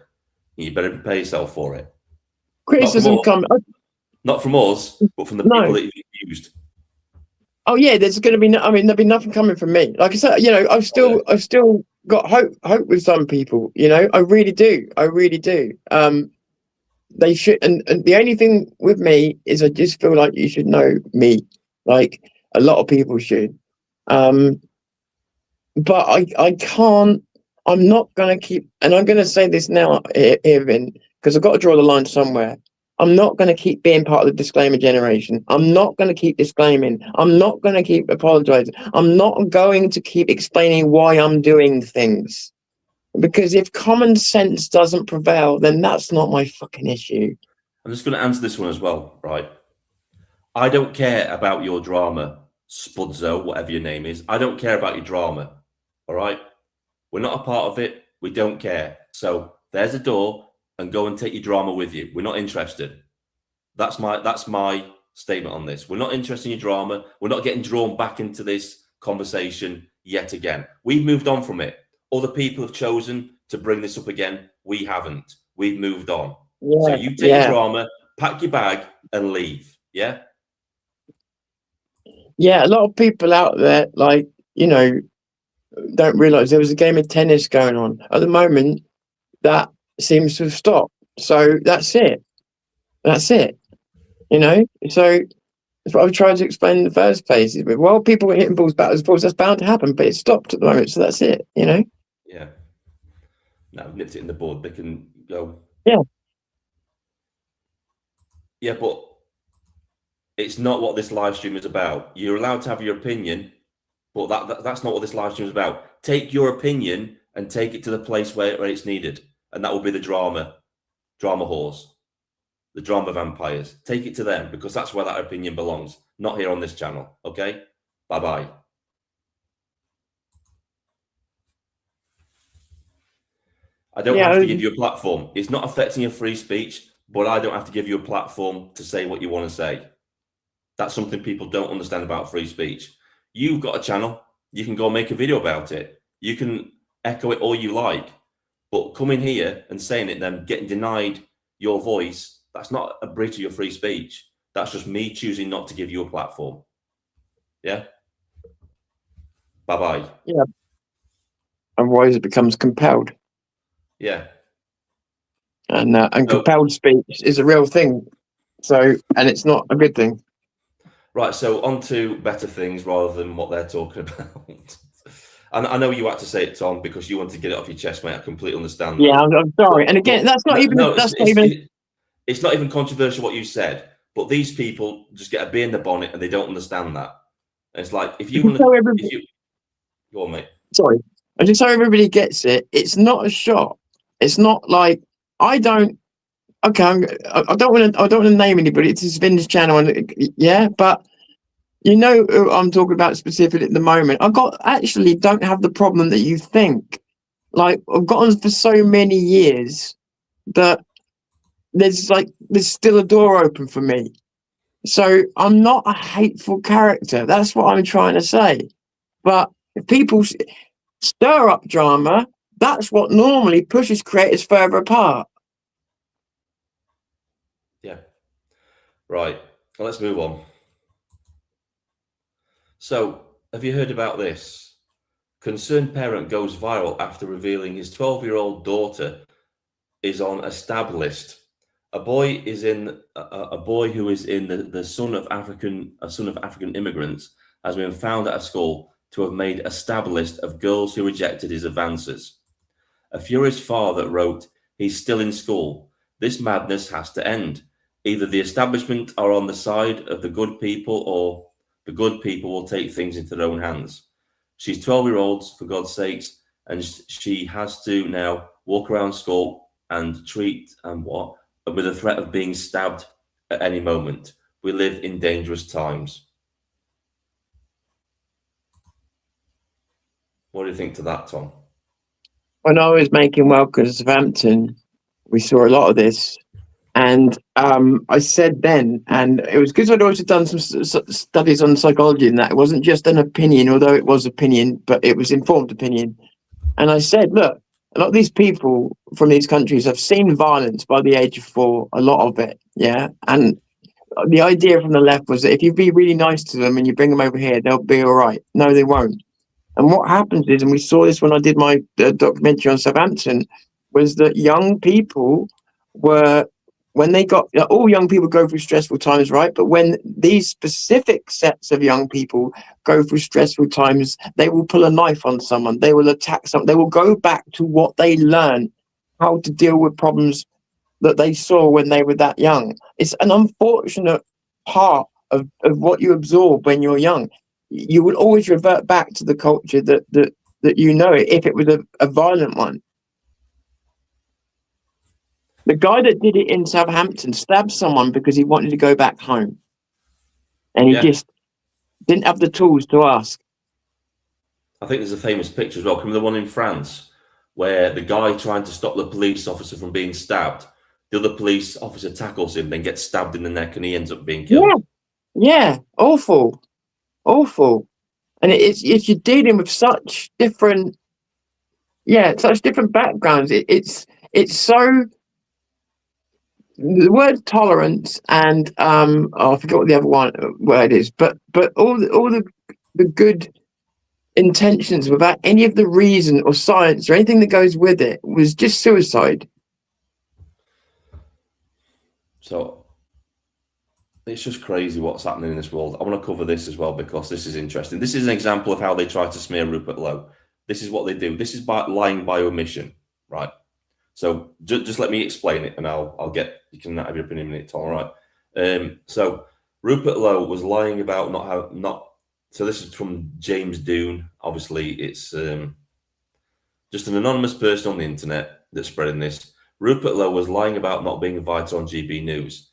You better prepare yourself for it. Criticism not from us, but from the people that you've used. Oh yeah, there's going to be. There'll be nothing coming from me. Like I said, you know, I've still got hope with some people. You know, I really do. They should, and the only thing with me is I just feel like you should know me, like a lot of people should. But I can't. I'm not going to keep, and I'm going to say this now, Irvin, because I've got to draw the line somewhere. I'm not going to keep being part of the disclaimer generation. I'm not going to keep disclaiming. I'm not going to keep apologizing. I'm not going to keep explaining why I'm doing things. Because if common sense doesn't prevail, then that's not my fucking issue. I'm just going to answer this one as well, right? I don't care about your drama, Spudzo, whatever your name is. I don't care about your drama, all right? We're not a part of it. We don't care. So there's a door, and go and take your drama with you. We're not interested. That's my statement on this. We're not interested in your drama. We're not getting drawn back into this conversation yet again. We've moved on from it. Other people have chosen to bring this up again. We haven't. We've moved on. Yeah, so you take your drama, pack your bag, and leave. Yeah? Yeah, a lot of people out there, like, you know, don't realise there was a game of tennis going on. At the moment, that seems to have stopped. So that's it. You know? So that's what I've tried to explain in the first place. While people were hitting balls backwards and forwards, that's bound to happen, but it stopped at the moment. So that's it, you know? Yeah. Now, nipped it in the bud. They can go. Yeah. Yeah, but it's not what this live stream is about. You're allowed to have your opinion, but that's not what this live stream is about. Take your opinion and take it to the place where it's needed. And that will be the drama whores, the drama vampires. Take it to them, because that's where that opinion belongs, not here on this channel. Okay? Bye-bye. I don't have to give you a platform. It's not affecting your free speech, but I don't have to give you a platform to say what you want to say. That's something people don't understand about free speech. You've got a channel. You can go make a video about it. You can echo it all you like. But coming here and saying it, then getting denied your voice, That's not a breach of your free speech. That's just me choosing not to give you a platform. Yeah. Bye-bye. Yeah. Otherwise, it becomes compelled. Yeah. And So- compelled speech is a real thing. So, and it's not a good thing. Right, so on to better things rather than what they're talking about. And I know you had to say it, Tom, because you want to get it off your chest, mate. I completely understand that. Yeah, I'm sorry. And again, that's not even. It's not even controversial what you said, but these people just get a bee in the bonnet and they don't understand that. And it's like if you want to, go on, mate. Sorry, and just so everybody gets it, it's not a shot. It's not like I don't. Okay, I don't want to name anybody. It's his Vin's channel, and yeah, but you know who I'm talking about specifically at the moment. Actually don't have the problem that you think. Like I've got on for so many years that there's still a door open for me. So I'm not a hateful character. That's what I'm trying to say. But if people stir up drama, that's what normally pushes creators further apart. Yeah. Right. Well, let's move on. So, have you heard about this? Concerned parent goes viral after revealing his 12-year-old daughter is on a stab list. A boy who is in the son of African immigrants has been found at a school to have made a stab list of girls who rejected his advances. A furious father wrote, "He's still in school. This madness has to end. Either the establishment are on the side of the good people, or the good people will take things into their own hands. She's 12-year-olds, for God's sakes, and she has to now walk around school and with the threat of being stabbed at any moment. We live in dangerous times." What do you think to that, Tom? When I was making Welcome to Southampton, we saw a lot of this. And I said then, and it was because I'd also done some studies on psychology, and that it wasn't just an opinion, although it was opinion, but it was informed opinion. And I said, look, a lot of these people from these countries have seen violence by the age of 4, a lot of it, yeah? And the idea from the left was that if you be really nice to them and you bring them over here, they'll be all right. No, they won't. And what happens is, and we saw this when I did my documentary on Southampton, was that young people were, when they got, all young people go through stressful times, right? But when these specific sets of young people go through stressful times, they will pull a knife on someone, they will attack someone, they will go back to what they learned, how to deal with problems that they saw when they were that young. It's an unfortunate part of what you absorb when you're young. You would always revert back to the culture that you know it, if it was a violent one. The guy that did it in Southampton stabbed someone because he wanted to go back home. And he just didn't have the tools to ask. I think there's a famous picture as well. Remember the one in France where the guy trying to stop the police officer from being stabbed, the other police officer tackles him, then gets stabbed in the neck, and he ends up being killed. Yeah, awful. And it's you're dealing with such different backgrounds. It's so, the word tolerance and I forget what the other word is, but all the good intentions without any of the reason or science or anything that goes with it was just suicide. So it's just crazy what's happening in this world. I want to cover this as well because this is interesting. This is an example of how they try to smear Rupert Lowe. This is what they do. This is by lying by omission, right? So just let me explain it, and you can have your opinion in it, Tom. All right. So Rupert Lowe was lying about So this is from James Doon. Obviously, it's just an anonymous person on the internet that's spreading this. Rupert Lowe was lying about not being invited on GB News.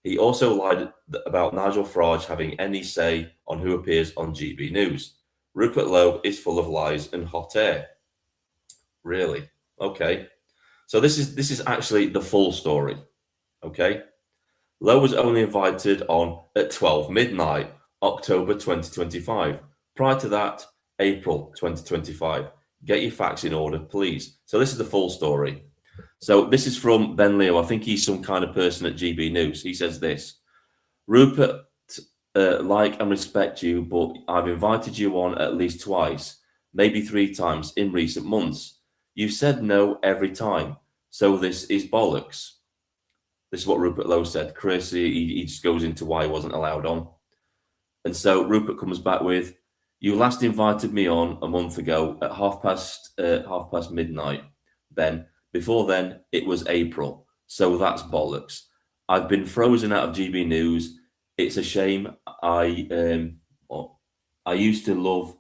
He also lied about Nigel Farage having any say on who appears on GB News. Rupert Lowe is full of lies and hot air. Really? Okay. So this is actually the full story. Okay. Lowe was only invited on at 12 midnight, October 2025. Prior to that, April 2025. Get your facts in order, please. So this is the full story. So this is from Ben Leo. I think he's some kind of person at GB News. He says this: Rupert, like and respect you, but I've invited you on at least twice, maybe 3 times in recent months. You said no every time. So this is bollocks. This is what Rupert Lowe said. Chris, he just goes into why he wasn't allowed on. And so Rupert comes back with, you last invited me on a month ago at half past midnight, Ben. Before then, it was April. So that's bollocks. I've been frozen out of GB News. It's a shame. I used to love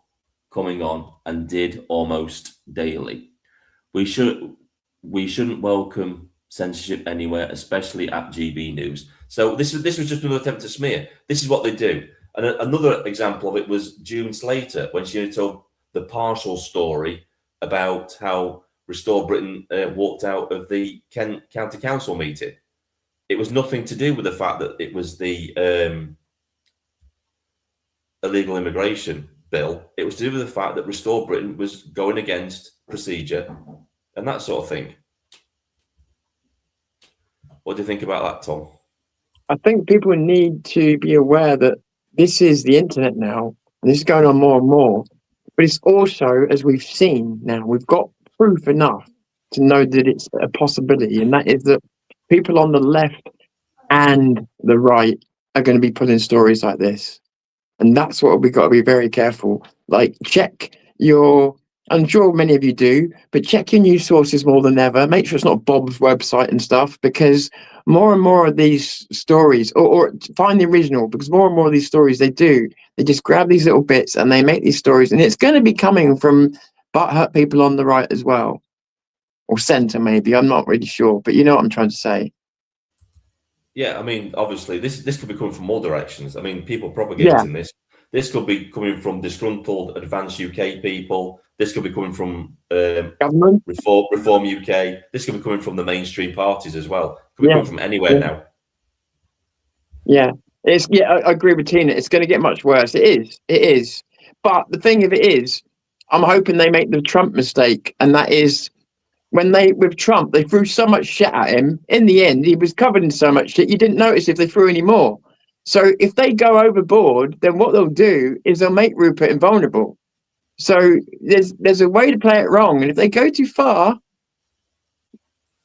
coming on and did almost daily. We shouldn't welcome censorship anywhere, especially at GB News. So this was just another attempt to smear. This is what they do. And another example of it was June Slater, when she told the partial story about how Restore Britain walked out of the Kent County Council meeting. It was nothing to do with the fact that it was the illegal immigration bill. It was to do with the fact that Restore Britain was going against procedure and that sort of thing. What do you think about that, Tom? I think people need to be aware that this is the internet now. And this is going on more and more. But it's also, as we've seen now, we've got proof enough to know that it's a possibility. And that is that people on the left and the right are going to be putting stories like this. And that's what we've got to be very careful. Like, check your, I'm sure many of you do, but check your news sources more than ever. Make sure it's not Bob's website and stuff, because more and more of these stories, or find the original, because more and more of these stories they just grab these little bits and they make these stories, and it's going to be coming from butthurt people on the right as well, or centre maybe. I'm not really sure, but you know what I'm trying to say. Yeah, I mean, obviously, this could be coming from all directions. I mean, people propagating this. This could be coming from disgruntled advanced UK people. This could be coming from Government, Reform UK. This could be coming from the mainstream parties as well. It could be coming from anywhere now. Yeah, I agree with Tina. It's going to get much worse. It is. But the thing of it is, I'm hoping they make the Trump mistake, and that is with Trump, they threw so much shit at him. In the end, he was covered in so much shit, you didn't notice if they threw any more. So if they go overboard, then what they'll do is they'll make Rupert invulnerable. So there's a way to play it wrong, and if they go too far,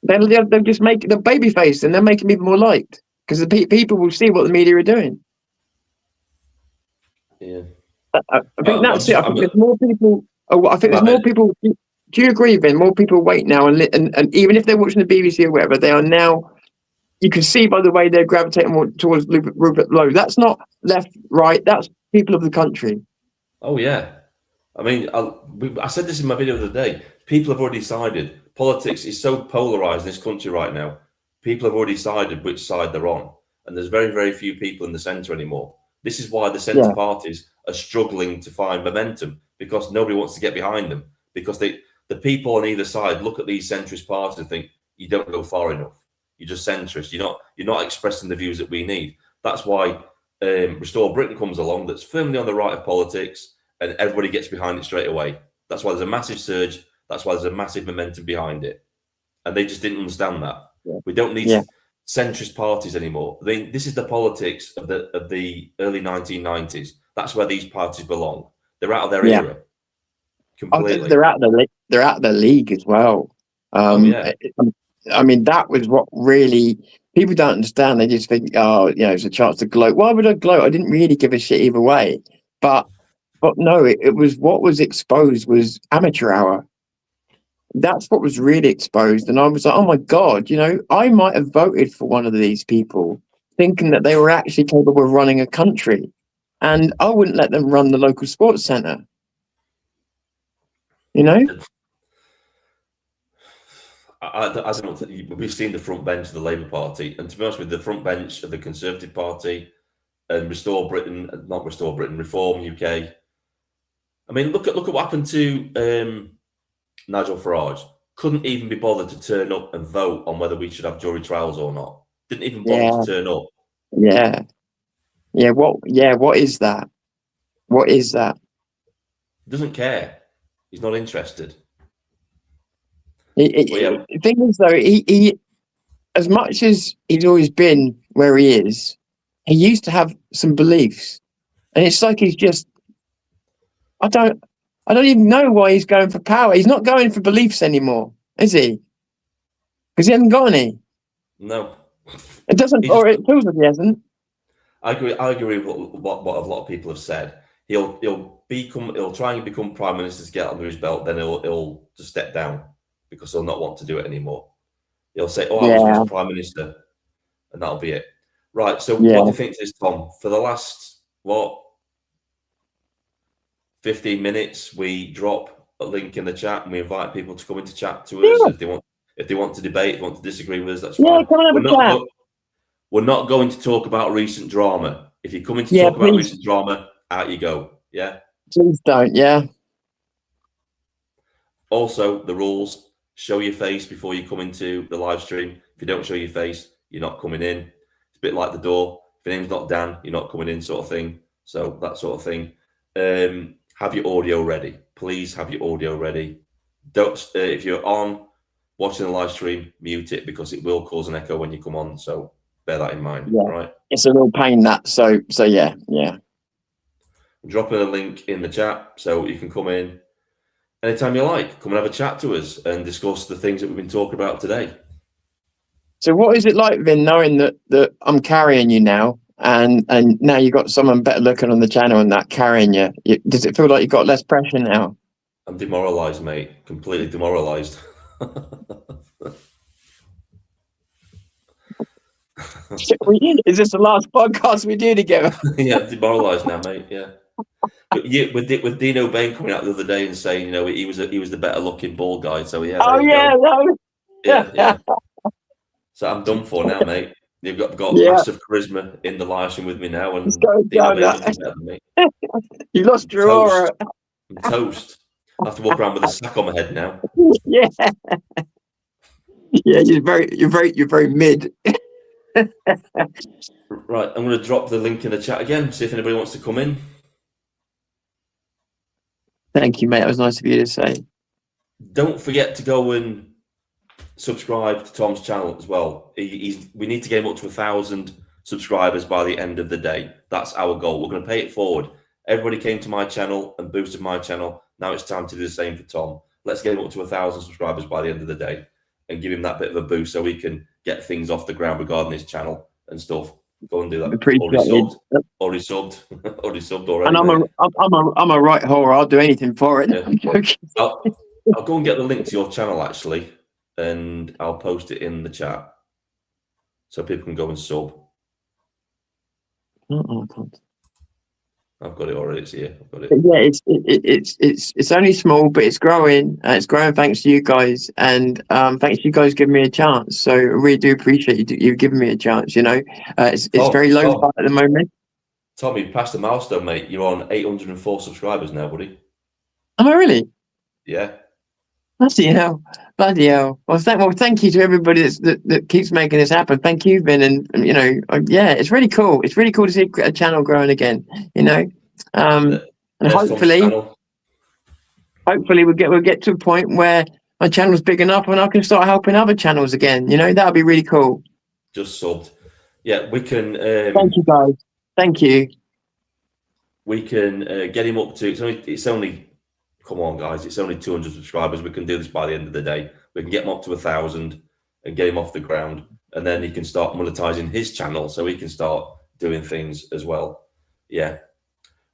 they'll just make the baby face, and they'll make him even more liked, because the people will see what the media are doing. Yeah, I think that's it. I think there's more people. I think there's more people. Do you agree, Ben? More people wait now, and even if they're watching the BBC or whatever, they are now. You can see by the way they're gravitating more towards Rupert Lowe. That's not left, right. That's people of the country. Oh yeah. I mean, I said this in my video the other day. People have already decided. Politics is so polarized in this country right now. People have already decided which side they're on, and there's very, very few people in the centre anymore. This is why the centre parties are struggling to find momentum, because nobody wants to get behind them, because the people on either side look at these centrist parties and think, you don't go far enough. You're just centrist. You're not expressing the views that we need. That's why Restore Britain comes along, that's firmly on the right of politics, and everybody gets behind it straight away. That's why there's a massive surge. That's why there's a massive momentum behind it. And they just didn't understand that. Yeah. We don't need centrist parties anymore. This is the politics of the early 1990s. That's where these parties belong. They're out of their era. Completely. They're out of the league as well. I mean, that was what really people don't understand. They just think, oh, it's a chance to gloat. Why would I gloat? I didn't really give a shit either way. But no, it was what was exposed was amateur hour. That's what was really exposed. And I was like, oh my God, I might have voted for one of these people thinking that they were actually capable of running a country. And I wouldn't let them run the local sports centre. I don't think we've seen the front bench of the Labour Party, and to be honest with the front bench of the Conservative Party and Reform UK. I mean, look at what happened to Nigel Farage. Couldn't even be bothered to turn up and vote on whether we should have jury trials or not. Didn't even bother to turn up. What is that? What is that? Doesn't care. He's not interested. The thing is, though, he as much as he's always been where he is, he used to have some beliefs, and it's like he's just. I don't even know why he's going for power. He's not going for beliefs anymore, is he? Because he hasn't got any. No. It doesn't, or it feels like he hasn't. I agree with what a lot of people have said. He'll try and become prime minister to get under his belt, then he'll just step down because he'll not want to do it anymore. He'll say, "Oh, I was prime minister," and that'll be it. Right. So, what do you think of this, Tom? For the last 15 minutes, we drop a link in the chat and we invite people to come into chat to us if they want to debate, if they want to disagree with us. That's fine. Yeah, come and have a chat. We're not going to talk about recent drama. If you're coming to talk about recent drama, out you go. Yeah. Please don't. Yeah. Also, the rules: show your face before you come into the live stream. If you don't show your face, you're not coming in. It's a bit like the door. If your name's not Dan, you're not coming in, sort of thing. So that sort of thing. Have your audio ready. Please have your audio ready. Don't if you're on watching the live stream, mute it because it will cause an echo when you come on. So bear that in mind. Yeah. Right. It's a real pain that. So yeah. I'm dropping a link in the chat so you can come in anytime you like. Come and have a chat to us and discuss the things that we've been talking about today. So what is it like, Vin, knowing that I'm carrying you now, and now you got someone better looking on the channel and that carrying you? Does it feel like you got less pressure now? I'm demoralised, mate. Completely demoralised. Is this the last podcast we do together? Yeah, I'm demoralised now, mate. Yeah. But with Dino Bain coming out the other day and saying, he was the better looking bald guy. So yeah. Yeah. So I'm done for now, mate. You've got massive charisma in the live stream with me now, and Dino Bain's better than me. You lost your aura. I'm toast. I have to walk around with a sack on my head now. Yeah. Yeah, you're very mid. Right, I'm going to drop the link in the chat again. See if anybody wants to come in. Thank you, mate. That was nice of you to say. Don't forget to go and subscribe to Tom's channel as well. We need to get him up to 1,000 subscribers by the end of the day. That's our goal. We're going to pay it forward. Everybody came to my channel and boosted my channel. Now it's time to do the same for Tom. Let's get him up to 1,000 subscribers by the end of the day and give him that bit of a boost so he can get things off the ground regarding his channel and stuff. Go and do that. Already subbed already. And I'm a right whore. I'll do anything for it. Yeah. I'll go and get the link to your channel actually, and I'll post it in the chat so people can go and sub. I've got it already. It's here. I've got it. Yeah, it's only small, but it's growing. It's growing thanks to you guys, and thanks to you guys giving me a chance. So I really do appreciate you giving me a chance. It's very low at the moment. Tom, you've passed the milestone, mate. You're on 804 subscribers now, buddy. Am I really? Yeah. Bloody hell! Well, thank you to everybody that keeps making this happen. Thank you, Ben, and it's really cool. It's really cool to see a channel growing again. And hopefully we'll get to a point where my channel's big enough and I can start helping other channels again. That'd be really cool. Just subbed. Yeah, we can. Thank you, guys. Thank you. We can get him up to. It's only. Come on, guys! It's only 200 subscribers. We can do this by the end of the day. We can get him up to 1,000 and get him off the ground, and then he can start monetizing his channel, so he can start doing things as well. Yeah.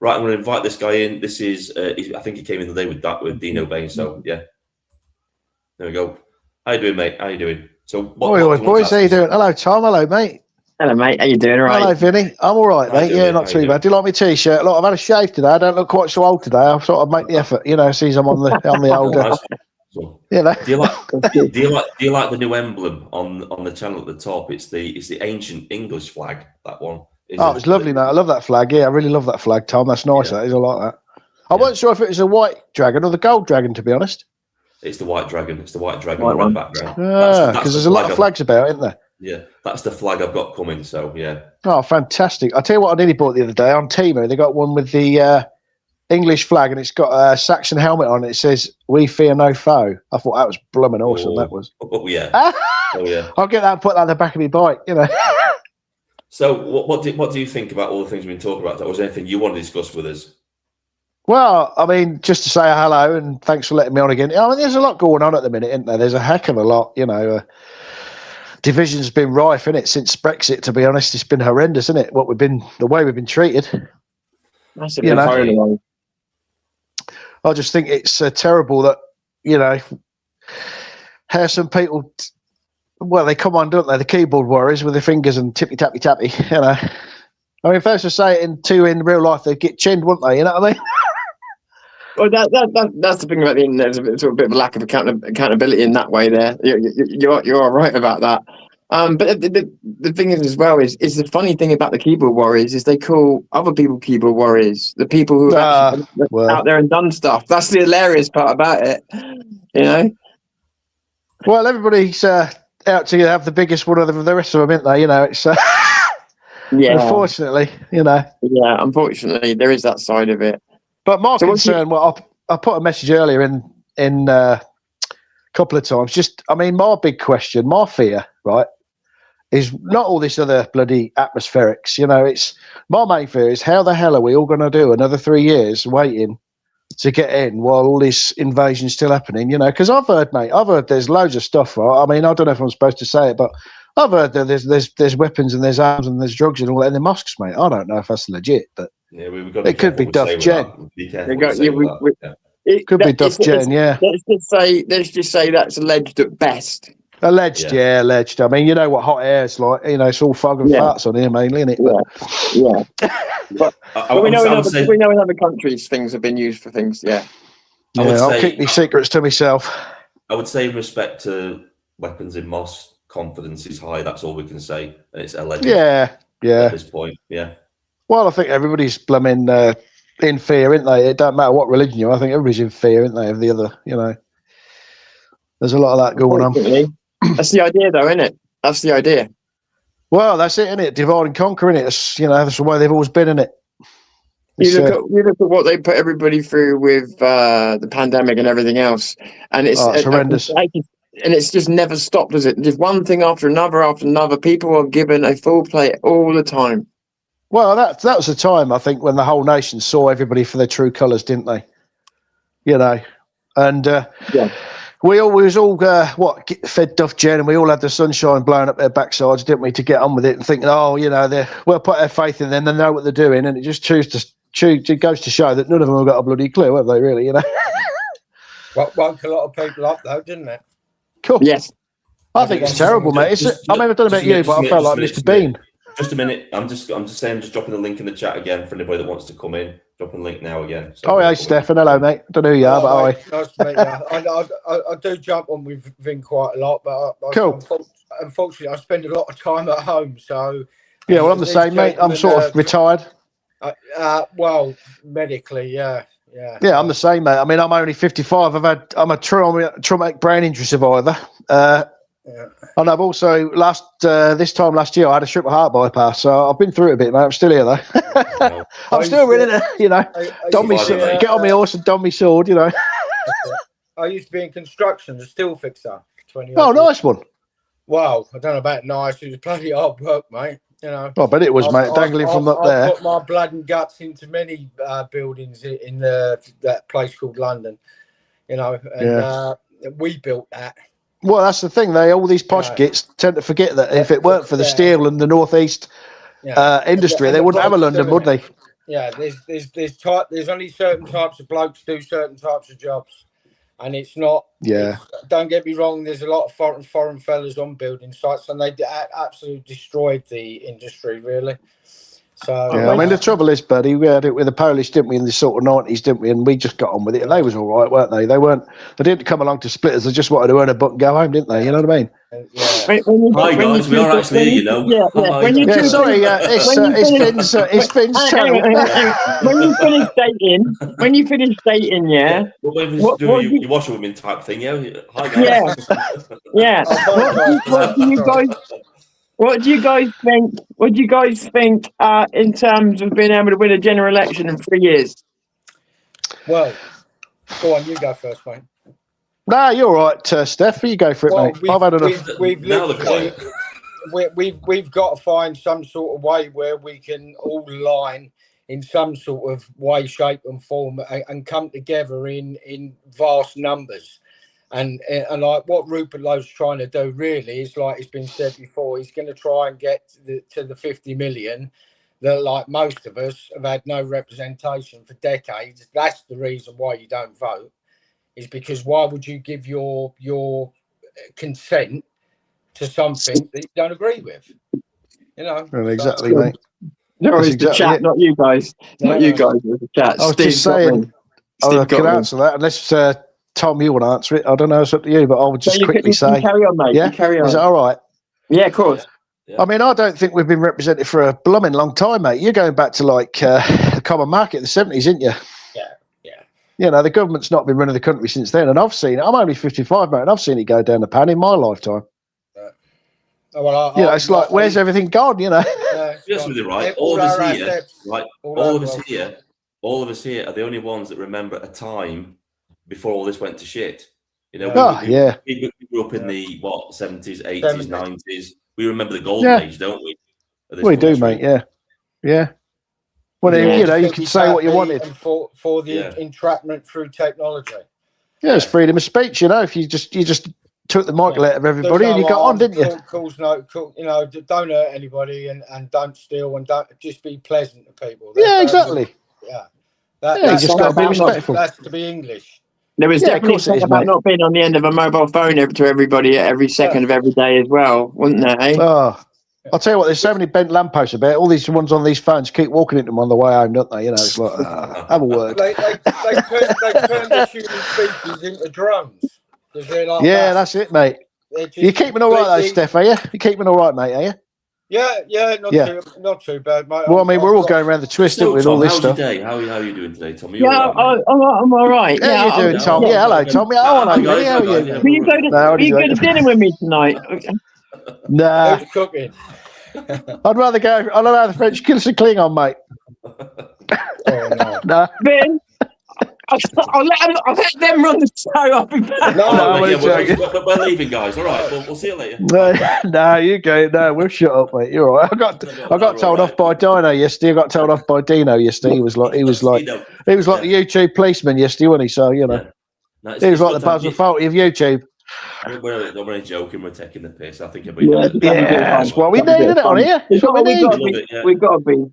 Right, I'm going to invite this guy in. This is, I think he came in the day with Dino Bain. So yeah, there we go. How you doing, mate? How you doing? So, boys, how you doing? Hello, Tom. Hello, mate. Hello, mate. How you doing? All right. Hello, Vinny. I'm all right, mate. Yeah, not too bad. Do you like my t-shirt? Look, I've had a shave today. I don't look quite so old today. I thought I'd make the effort, since I'm on the older. Do you like the new emblem on the channel at the top? It's the ancient English flag. That one. It's lovely, mate. I love that flag. Yeah, I really love that flag, Tom. That's nice. That is. I like that. I wasn't sure if it was a white dragon or the gold dragon, to be honest. It's the white dragon. It's the white dragon on the red background. Because there's a lot of flags about, isn't there? Yeah, that's the flag I've got coming. So yeah. Oh, fantastic! I'll tell you what I nearly bought the other day on Temu. They got one with the English flag, and it's got a Saxon helmet on it. It says, "We fear no foe." I thought that was blooming awesome. That was. Oh yeah. Oh yeah. I'll get that and put that on the back of my bike. You know. So what do you think about all the things we've been talking about? Was there anything you want to discuss with us? Well, I mean, just to say hello and thanks for letting me on again. I mean, there's a lot going on at the minute, isn't there? There's a heck of a lot. You know, division's been rife, isn't it, since Brexit? To be honest, it's been horrendous, isn't it? The way we've been treated. Massively, you know? I just think it's terrible that, you know, how some people, well, they come on, don't they? The keyboard warriors with their fingers and tippy tappy tappy. You know, I mean, if they were to say it in real life, they'd get chinned, wouldn't they? You know what I mean? Well, that's the thing about the internet. There's a bit of a lack of accountability in that way. There, you're right about that. But the thing is, as well, is the funny thing about the keyboard warriors is they call other people keyboard warriors. The people who are out there and done stuff. That's the hilarious part about it. You know. Well, everybody's out to have the biggest one of the rest of them, isn't they? You know, it's unfortunately, you know. Yeah, unfortunately, there is that side of it. But my concern, I put a message earlier in a couple of times. Just, I mean, my big question, my fear, right, is not all this other bloody atmospherics. You know, it's my main fear is how the hell are we all going to do another 3 years waiting to get in while all this invasion's still happening? You know, because I've heard there's loads of stuff. Right? I mean, I don't know if I'm supposed to say it, but I've heard that there's weapons and there's arms and there's drugs and all that in the mosques, mate. I don't know if that's legit, but. Yeah, we've got. It could be Duff Jen. It could be Duff Jen. Yeah. Let's just say that's alleged at best. Alleged, yeah, alleged. I mean, you know what hot air is like. You know, it's all fog and farts on here mainly, isn't it? Yeah. But we know in other countries things have been used for things. Yeah. I'll keep these secrets to myself. I would say, in respect to weapons in mosques, confidence is high. That's all we can say, and it's alleged. Yeah. At this point, yeah. Well, I think everybody's blooming in fear, isn't they? It don't matter what religion you're. I think everybody's in fear, isn't they, of the other, you know. There's a lot of that going on. That's the idea, though, isn't it? That's the idea. Well, that's it, isn't it? Divide and conquer, isn't it? It's, you know, that's the way they've always been, isn't it? You look at what they put everybody through with the pandemic and everything else, and it's horrendous. And it's just never stopped, is it? Just one thing after another. People are given a full plate all the time. Well, that was the time, I think, when the whole nation saw everybody for their true colours, didn't they? You know, and we was all fed Duff Jen, and we all had the sunshine blowing up their backsides, didn't we, to get on with it and thinking, oh, you know, we'll put our faith in them, they know what they're doing, and it just it goes to show that none of them have got a bloody clue, have they, really, you know? Woke a lot of people up, though, didn't it? Cool. Yes. I think it's terrible, mate. I mean, I don't know about you, but I felt like Mr. Bean. Just a minute. I'm just saying, just dropping the link in the chat again for anybody that wants to come in. Dropping the link now again. So hey, Stefan. Hello, mate. I don't know who you are, but hi. Nice to meet you. I do jump on with Vin quite a lot, but unfortunately, I spend a lot of time at home. So yeah, well, I'm the same, mate. I'm sort of retired. Well, medically, yeah. Yeah, I'm the same, mate. I mean, I'm only 55. I'm a traumatic brain injury survivor. And I've also this time last year I had a triple heart bypass, so I've been through it a bit, mate. I'm still here though. I'm still ready to, you know, get on my horse and don my sword, you know. I used to be in construction, a steel fixer. Nice one. Wow, I don't know about nice. It was bloody hard work, mate. You know. I bet it was, mate. Dangling from up there. I put my blood and guts into many buildings in that place called London. You know, and we built that. Well, that's the thing. All these posh gits tend to forget that if it weren't for the steel and the northeast industry, they wouldn't have a London, would they? Yeah, there's only certain types of blokes do certain types of jobs, and it's not. Yeah. Don't get me wrong. There's a lot of foreign fellas on building sites, and they absolutely destroyed the industry, really. So I mean, the trouble is, buddy, we had it with the Polish, didn't we, in the sort of 90s, didn't we? And we just got on with it, and they was all right, weren't they? They didn't come along to split us. They just wanted to earn a buck and go home, didn't they? You know what I mean? Hi guys, we are actually here, you know. Sorry, it's Finn's channel. When you finish dating, you wash a woman type thing, yeah. Hi guys. Yeah. What do you guys think? In terms of being able to win a general election in 3 years? Well, go on, you go first, mate. Nah, you're all right, Steph. You go for it, Well, mate. I've had enough. We've Now the literally, quiet. we've got to find some sort of way where we can all align in some sort of way, shape, and form, and come together in vast numbers. And like what Rupert Lowe's trying to do really is, like it's been said before, he's going to try and get to the 50 million that, like most of us, have had no representation for decades. That's the reason why you don't vote, is because why would you give your consent to something that you don't agree with? You know, Well, exactly, mate. No, it's the exactly chat, it. not you guys. Not you guys. It was the chat. I was just saying, I can answer that unless Tom, you want to answer it. I don't know. It's up to you, but I would just quickly say, carry on, mate. yeah, Carry on. is it all right? Yeah, of course. Yeah. I mean, I don't think we've been represented for a blooming long time, mate. You're going back to like the common market in the 70s, isn't you? Yeah. You know, the government's not been running the country since then, and I've seen it. I'm only 55, mate, and I've seen it go down the pan in my lifetime. Well, You know, it's like, where's everything gone? You know, Yes, with you, right? All All of us our here, assets, like all all our of us wealth. here, all of us here are the only ones that remember a time before all this went to shit. You know, yeah. we grew up in the 70s, 80s, 70s. 90s. We remember the golden age, don't we? Of this We do, country. mate. Yeah. Well, you know, you can say what you wanted. And for the entrapment through technology. Yeah, it's freedom of speech. You know, if you just took the mic out of everybody and you got on, didn't you? You know, don't hurt anybody and don't steal and don't just be pleasant to people. Yeah, exactly. Yeah. You just got to be respectful. That's to be English. There was definitely something about not being on the end of a mobile phone to everybody at every second of every day as well, wasn't there? Eh? Oh, I'll tell you what, there's so many bent lampposts about. All these ones on these phones keep walking into them on the way home, don't they? You know, it's like, have a word. They turn the human species into drones. They're like that's it, mate. You're keeping all right, though, Steph, are you? You're keeping all right, mate, are you? Yeah, not too bad, mate. Well, I mean, we're all going around the twist with all this stuff. How's your day? How are you doing today, Tom? Yeah, I'm all right. How you doing, Tom? Yeah, hello, Tom. Yeah, how are you? How are you? Will you go to dinner with me tonight? Nah. Who's cooking? I'd rather the French kill us a Klingon, mate. Oh, no. Nah. Ben, I'll let them run the show. I'll be back. We're leaving, guys. All right, we'll see you later. No, you go. No, we'll shut up, mate. You're all right. I got told off by Dino yesterday. I got told off by Dino yesterday. He was like the YouTube policeman yesterday, wasn't he? So you know, he was like the Buzz and Faulty of YouTube. We're only joking. We're taking the piss. I think that's what we need, isn't it, on here? That's what we need. We've got to be.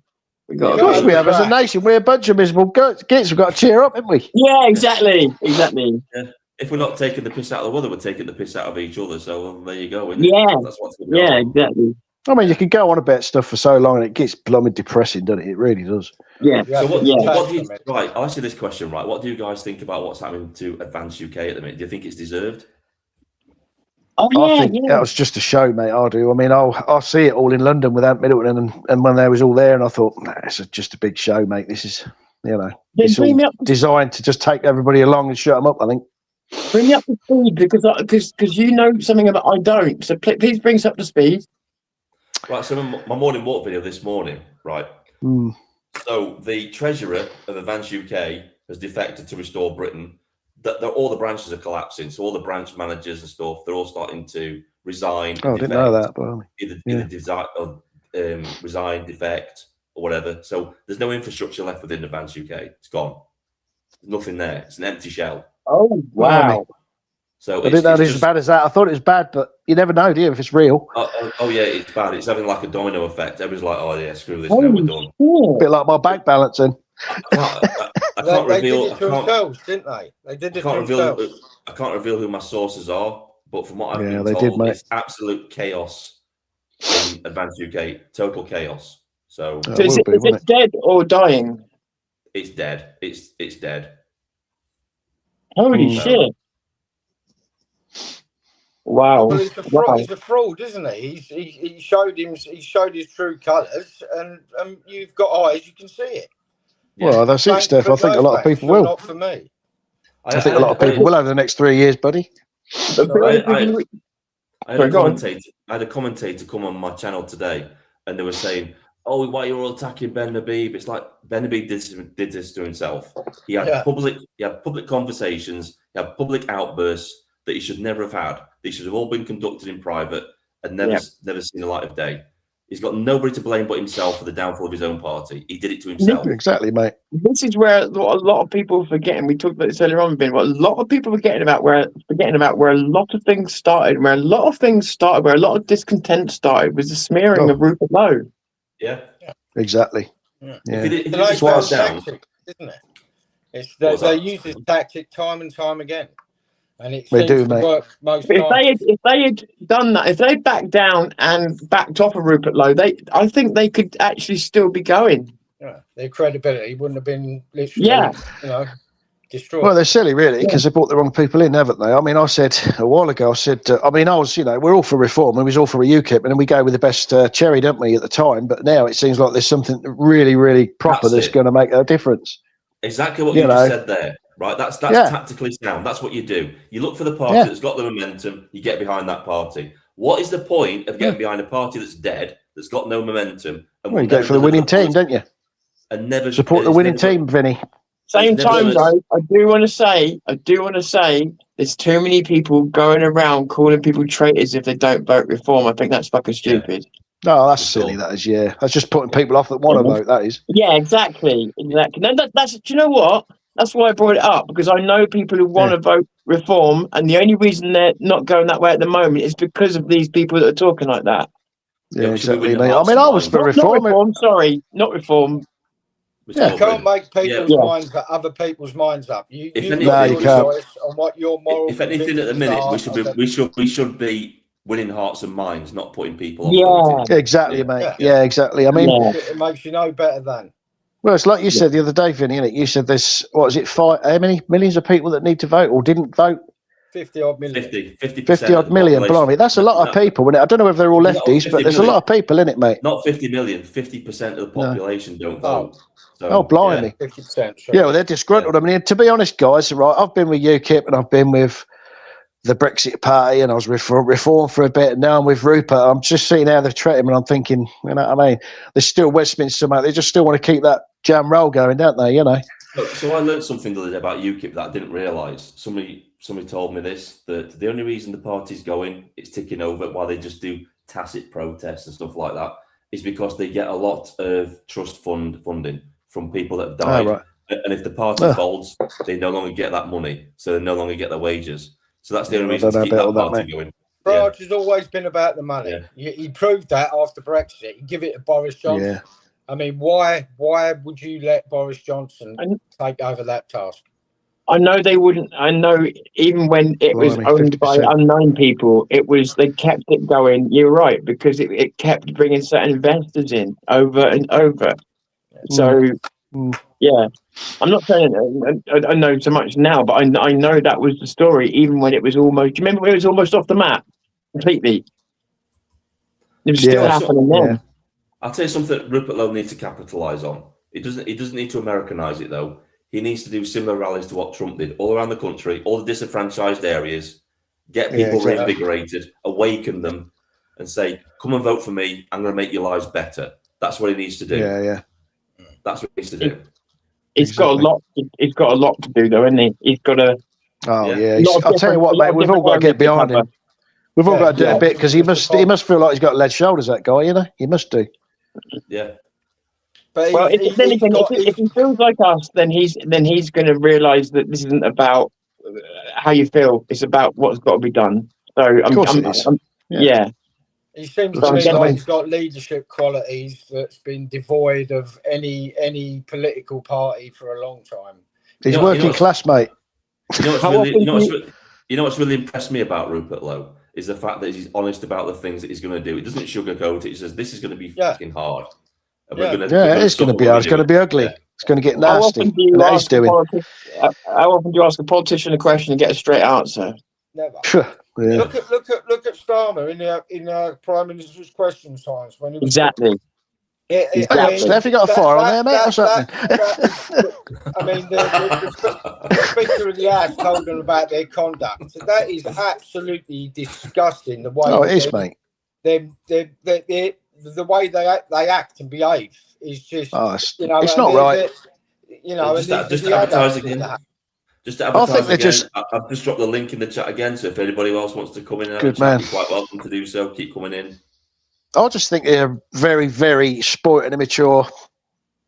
Of course we have, as a nation. We're a bunch of miserable gits. We've got to cheer up, haven't we? Yeah, exactly. Yeah. If we're not taking the piss out of the other, we're taking the piss out of each other. So there you go. Yeah. That's what's going on. Exactly. I mean, you can go on about stuff for so long and it gets blooming depressing, doesn't it? It really does. Yeah. So what do you, right, I'll ask you this question, right? What do you guys think about what's happening to Advance UK at the minute? Do you think it's deserved? I think that was just a show, mate. I do. I mean, I'll see it all in London with Ant Middleton and when they was all there, and I thought, it's just a big show, mate. This is, you know, it's all designed to just take everybody along and shut them up, I think. Bring me up to speed because you know something about I don't. So please bring us up to speed. Right. So my morning walk video this morning, right? So the treasurer of Advance UK has defected to Restore Britain. All the branches are collapsing, so all the branch managers and stuff, they're all starting to resign. Oh, I didn't know that. But either resign, defect, or whatever. So there's no infrastructure left within Advance UK. It's gone. There's nothing there. It's an empty shell. Oh, wow. So I didn't know it was as bad as that. I thought it was bad, but you never know, do you, if it's real? Oh yeah, it's bad. It's having like a domino effect. Everybody's like, oh yeah, screw this, now we're done. A bit like my bank balancing. I can't reveal. They did it themselves, didn't they? They did it themselves. I can't reveal who my sources are, but from what I've been they told, did, it's absolute chaos in Advance UK. Total chaos. So is it dead or dying? It's dead. It's dead. Holy shit! Wow. Well, he's a fraud, isn't he? He showed his true colours, and you've got eyes, you can see it. Well, that's it, Steph. I think a lot of people will. Not for me. I think a lot of people will over the next 3 years, buddy. I had a commentator come on my channel today, and they were saying, oh, why you're all attacking Ben Habib? It's like Ben Habib did this to himself. He had public conversations, he had public outbursts that he should never have had. They should have all been conducted in private and never seen the light of day. He's got nobody to blame but himself for the downfall of his own party. He did it to himself. Exactly, mate. This is where a lot of people are forgetting. We talked about this earlier on, Ben. What a lot of people are forgetting about where a lot of things started. Where a lot of discontent started was the smearing of Rupert Lowe. Yeah. Exactly. Yeah. It's Well tactic, isn't it? It's that they use this tactic time and time again, and it seems to work most times. If they had done that, if they backed down and backed off of Rupert Lowe, I think they could actually still be going. Yeah, their credibility wouldn't have been literally, destroyed. Well, they're silly, really, because they brought the wrong people in, haven't they? I mean, I said a while ago, we're all for reform, and we was all for a UKIP, and then we go with the best cherry, don't we, at the time? But now it seems like there's something really, really proper that's going to make a difference. Exactly what you just said there, right? That's tactically sound. That's what you do. You look for the party that's got the momentum, you get behind that party. What is the point of getting behind a party that's dead, that's got no momentum? And you go for the winning team, don't you? And never support the winning team, Vinny. Same time, though, I do want to say, there's too many people going around calling people traitors if they don't vote reform. I think that's fucking stupid. No, that's silly. That is, That's just putting people off that want to vote. That is. Yeah, exactly. No, that's. Do you know what? That's why I brought it up, because I know people who want to vote reform, and the only reason they're not going that way at the moment is because of these people that are talking like that. Yeah, exactly. I mean, I was for reform. Not reform. You can't make people's minds up, other people's minds up. You can't. Choice on what your moral. If anything, at the minute, we should be winning hearts and minds, not putting people off. Yeah, exactly, mate. Yeah, exactly. I mean, it makes you no better than. Well, it's like you said the other day, Vinny, innit? You said there's, how many millions of people that need to vote or didn't vote? 50 odd million. 50 odd million, blimey. That's a lot of people, isn't it? I don't know if they're all lefties, but there's a lot of people in it, mate. Not 50 million, 50% of the population don't vote. So, blimey. 50%. Yeah, well, they're disgruntled. I mean, to be honest, guys, right, I've been with UKIP and I've been with the Brexit Party and I was reform for a bit, and now I'm with Rupert. I'm just seeing how they've treated him and I'm thinking, you know what I mean? There's still Westminster, mate. They just still want to keep that jam roll going, don't they, you know? So I learned something the other day about UKIP that I didn't realise. Somebody told me this, that the only reason the party's going, it's ticking over while they just do tacit protests and stuff like that, is because they get a lot of trust funding from people that have died. Oh, right. And if the party folds, they no longer get that money, so they no longer get their wages. So that's the only reason to keep that party going. Farage has always been about the money. Yeah. He proved that after Brexit. He give it to Boris Johnson. Yeah. I mean, why would you let Boris Johnson take over that task? I know they wouldn't. I know even when it was owned 50%. By unknown people, they kept it going. You're right, because it kept bringing certain investors in over and over. So, yeah, I'm not saying I know so much now, but I know that was the story. Even when it was almost, do you remember when it was almost off the map completely? It was still happening then. Yeah. I'll tell you something Rupert Lowe needs to capitalise on. He doesn't need to Americanise it, though. He needs to do similar rallies to what Trump did all around the country, all the disenfranchised areas, get people reinvigorated, awaken them, and say, come and vote for me. I'm going to make your lives better. That's what he needs to do. Yeah. That's what he needs to do. He's got a lot. He's got a lot to do, though, isn't he? He's got a. Oh yeah. I'll tell you what, mate. We've all got to get behind him. We've all got to do a bit, because he must feel like he's got lead shoulders. That guy, you know, he must do. Yeah. But if he feels like us, then he's going to realise that this isn't about how you feel. It's about what's got to be done. So yeah. He seems to me like he's got leadership qualities that's been devoid of any political party for a long time. He's working class, mate. You know what's really impressed me about Rupert Lowe is the fact that he's honest about the things that he's going to do. He doesn't sugarcoat it. He says this is going to be fucking hard. And it's going to be hard. It's going to be ugly. Yeah. It's going to get nasty. How often do you ask a politician a question and get a straight answer? Never. Look at Starmer in the Prime Minister's question times when he was exactly. Have you got a fire on there, mate? What's happening? I mean, the Speaker of the House told them about their conduct. So that is absolutely disgusting. The way it is, mate. the way they act and behave is just, you know, it's and not right. You know, just and just the advertise adults again. that- Just to advertise think they're again. just- I've just dropped the link in the chat again, so if anybody else wants to come in and have a Good chat, man. you're quite welcome to do so. Keep coming in. I just think they're very, very spoilt and immature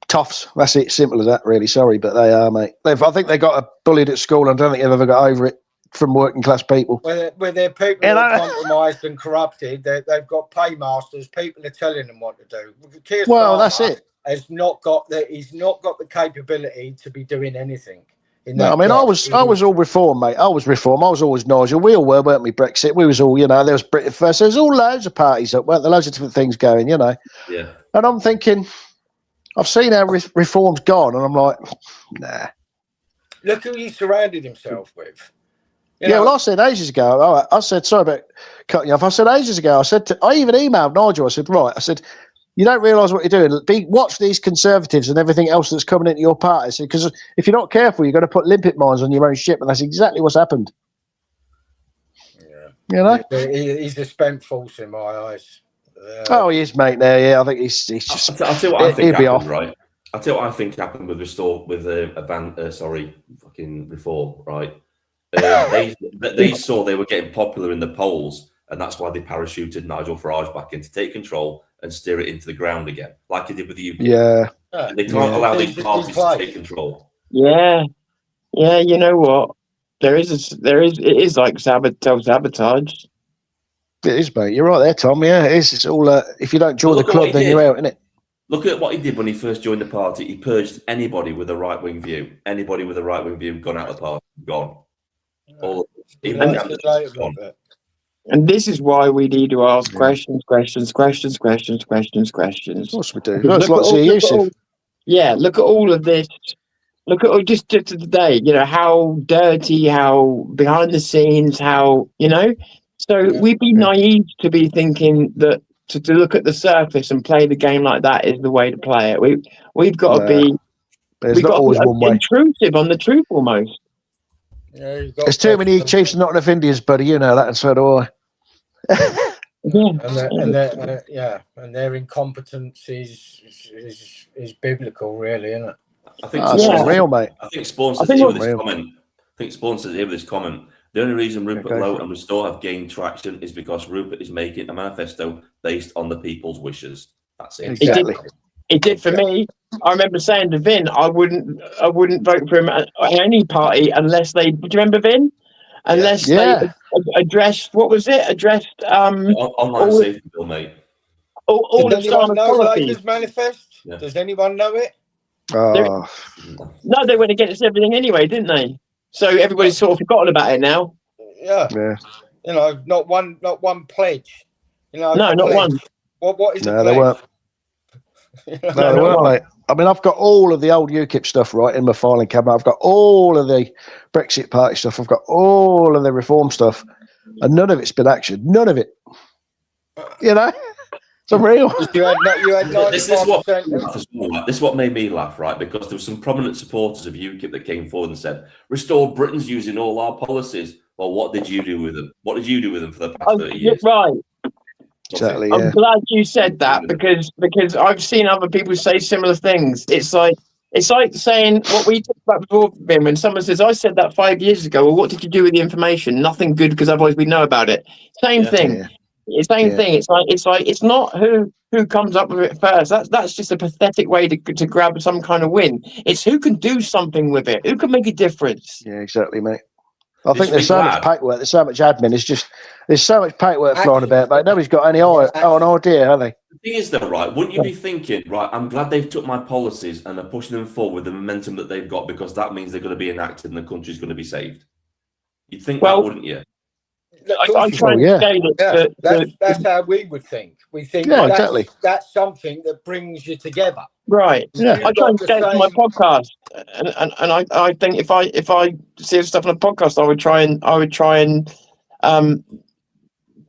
toffs. That's it. Simple as that, really. Sorry, but they are, mate. I think they got bullied at school. I don't think they've ever got over it from working class people. Where they're people who are compromised and corrupted, they've got paymasters. People are telling them what to do. Keir Well, that's Starmer it. He's not got the capability to be doing anything. No, I mean, I was all reform, mate. I was reform. I was always Nigel. We all were, weren't we? Brexit. We was all, you know. There was Britain First. There's all loads of parties up, weren't there? Loads of different things going, you know. Yeah. And I'm thinking, I've seen how reform's gone, and I'm like, nah. Look who he surrounded himself with. Well, I said ages ago. I said, sorry about cutting you off. I said ages ago. I even emailed Nigel. I said, right. I said, you don't realise what you're doing. Watch these Conservatives and everything else that's coming into your party. Because if you're not careful, you're going to put limpet mines on your own ship, and that's exactly what's happened. Yeah. You know, he's a spent force in my eyes. He is, mate. Now, yeah, I think he's just. I'll tell you what I think he'll be happened, off. right? I'll tell you what I think happened with fucking reform, right? They saw they were getting popular in the polls, and that's why they parachuted Nigel Farage back in to take control and steer it into the ground again, like he did with the UK. Yeah. They can't allow these parties to take control. Yeah. You know what? It is like sabotage. It is, mate. You're right there, Tom. Yeah, it is. It's all. If you don't join the club, then you're out, isn't it? Look at what he did when he first joined the party. He purged anybody with a right-wing view. Anybody with a right-wing view gone out of the party, gone. And this is why we need to ask questions. Of course we do. Look at all of this. Look at just today, you know, how dirty, how behind the scenes, how, you know. So we'd be naive to be thinking that to look at the surface and play the game like that is the way to play it. We've got to be intrusive on the truth almost. There's too many chiefs and not enough Indians, buddy. You know that, and so do I. And their incompetence is biblical, really, isn't it? I think it's real, mate. I think Spawn says here with this comment. I think Spawn says here with this comment. The only reason Rupert Lowe and Restore have gained traction is because Rupert is making a manifesto based on the people's wishes. That's it. Exactly. It did for me. I remember saying to Vin, I wouldn't vote for him at any party unless they. Do you remember Vin? Unless they addressed online safety bill, mate. All Does anyone know Labour's manifest? Yeah. Does anyone know it? No, they went against everything anyway, didn't they? So everybody's sort of forgotten about it now. Yeah. You know, not one pledge. You know, no, not one. What is it? No, they weren't. No, they weren't, mate. I mean, I've got all of the old UKIP stuff right in my filing cabinet. I've got all of the Brexit Party stuff. I've got all of the reform stuff, and none of it's been actioned. None of it. You know, it's unreal. This is what made me laugh, right? Because there were some prominent supporters of UKIP that came forward and said, "Restore Britain's using all our policies." Well, what did you do with them? What did you do with them for the past 30 years? Right. Exactly. I'm glad you said that because I've seen other people say similar things. It's like saying what we talked about before, Ben, when someone says, "I said that 5 years ago." Well, what did you do with the information? Nothing good, because otherwise we know about it. Same thing. Yeah. Same thing. It's like it's not who comes up with it first. That's just a pathetic way to grab some kind of win. It's who can do something with it. Who can make a difference. Yeah, exactly, mate. I think there's so much paperwork, there's so much admin. It's just there's so much paperwork flying about, mate. Nobody's got any idea, have they? The thing is, though, right? Wouldn't you be thinking, right? I'm glad they've took my policies and are pushing them forward with the momentum that they've got, because that means they're going to be enacted and the country's going to to be saved. You'd think that, wouldn't you? I try and scale it. That's how we would think. We think exactly. That's something that brings you together. Right. Yeah. I try and scale it to my podcast, and I think if I see stuff on a podcast, I would try and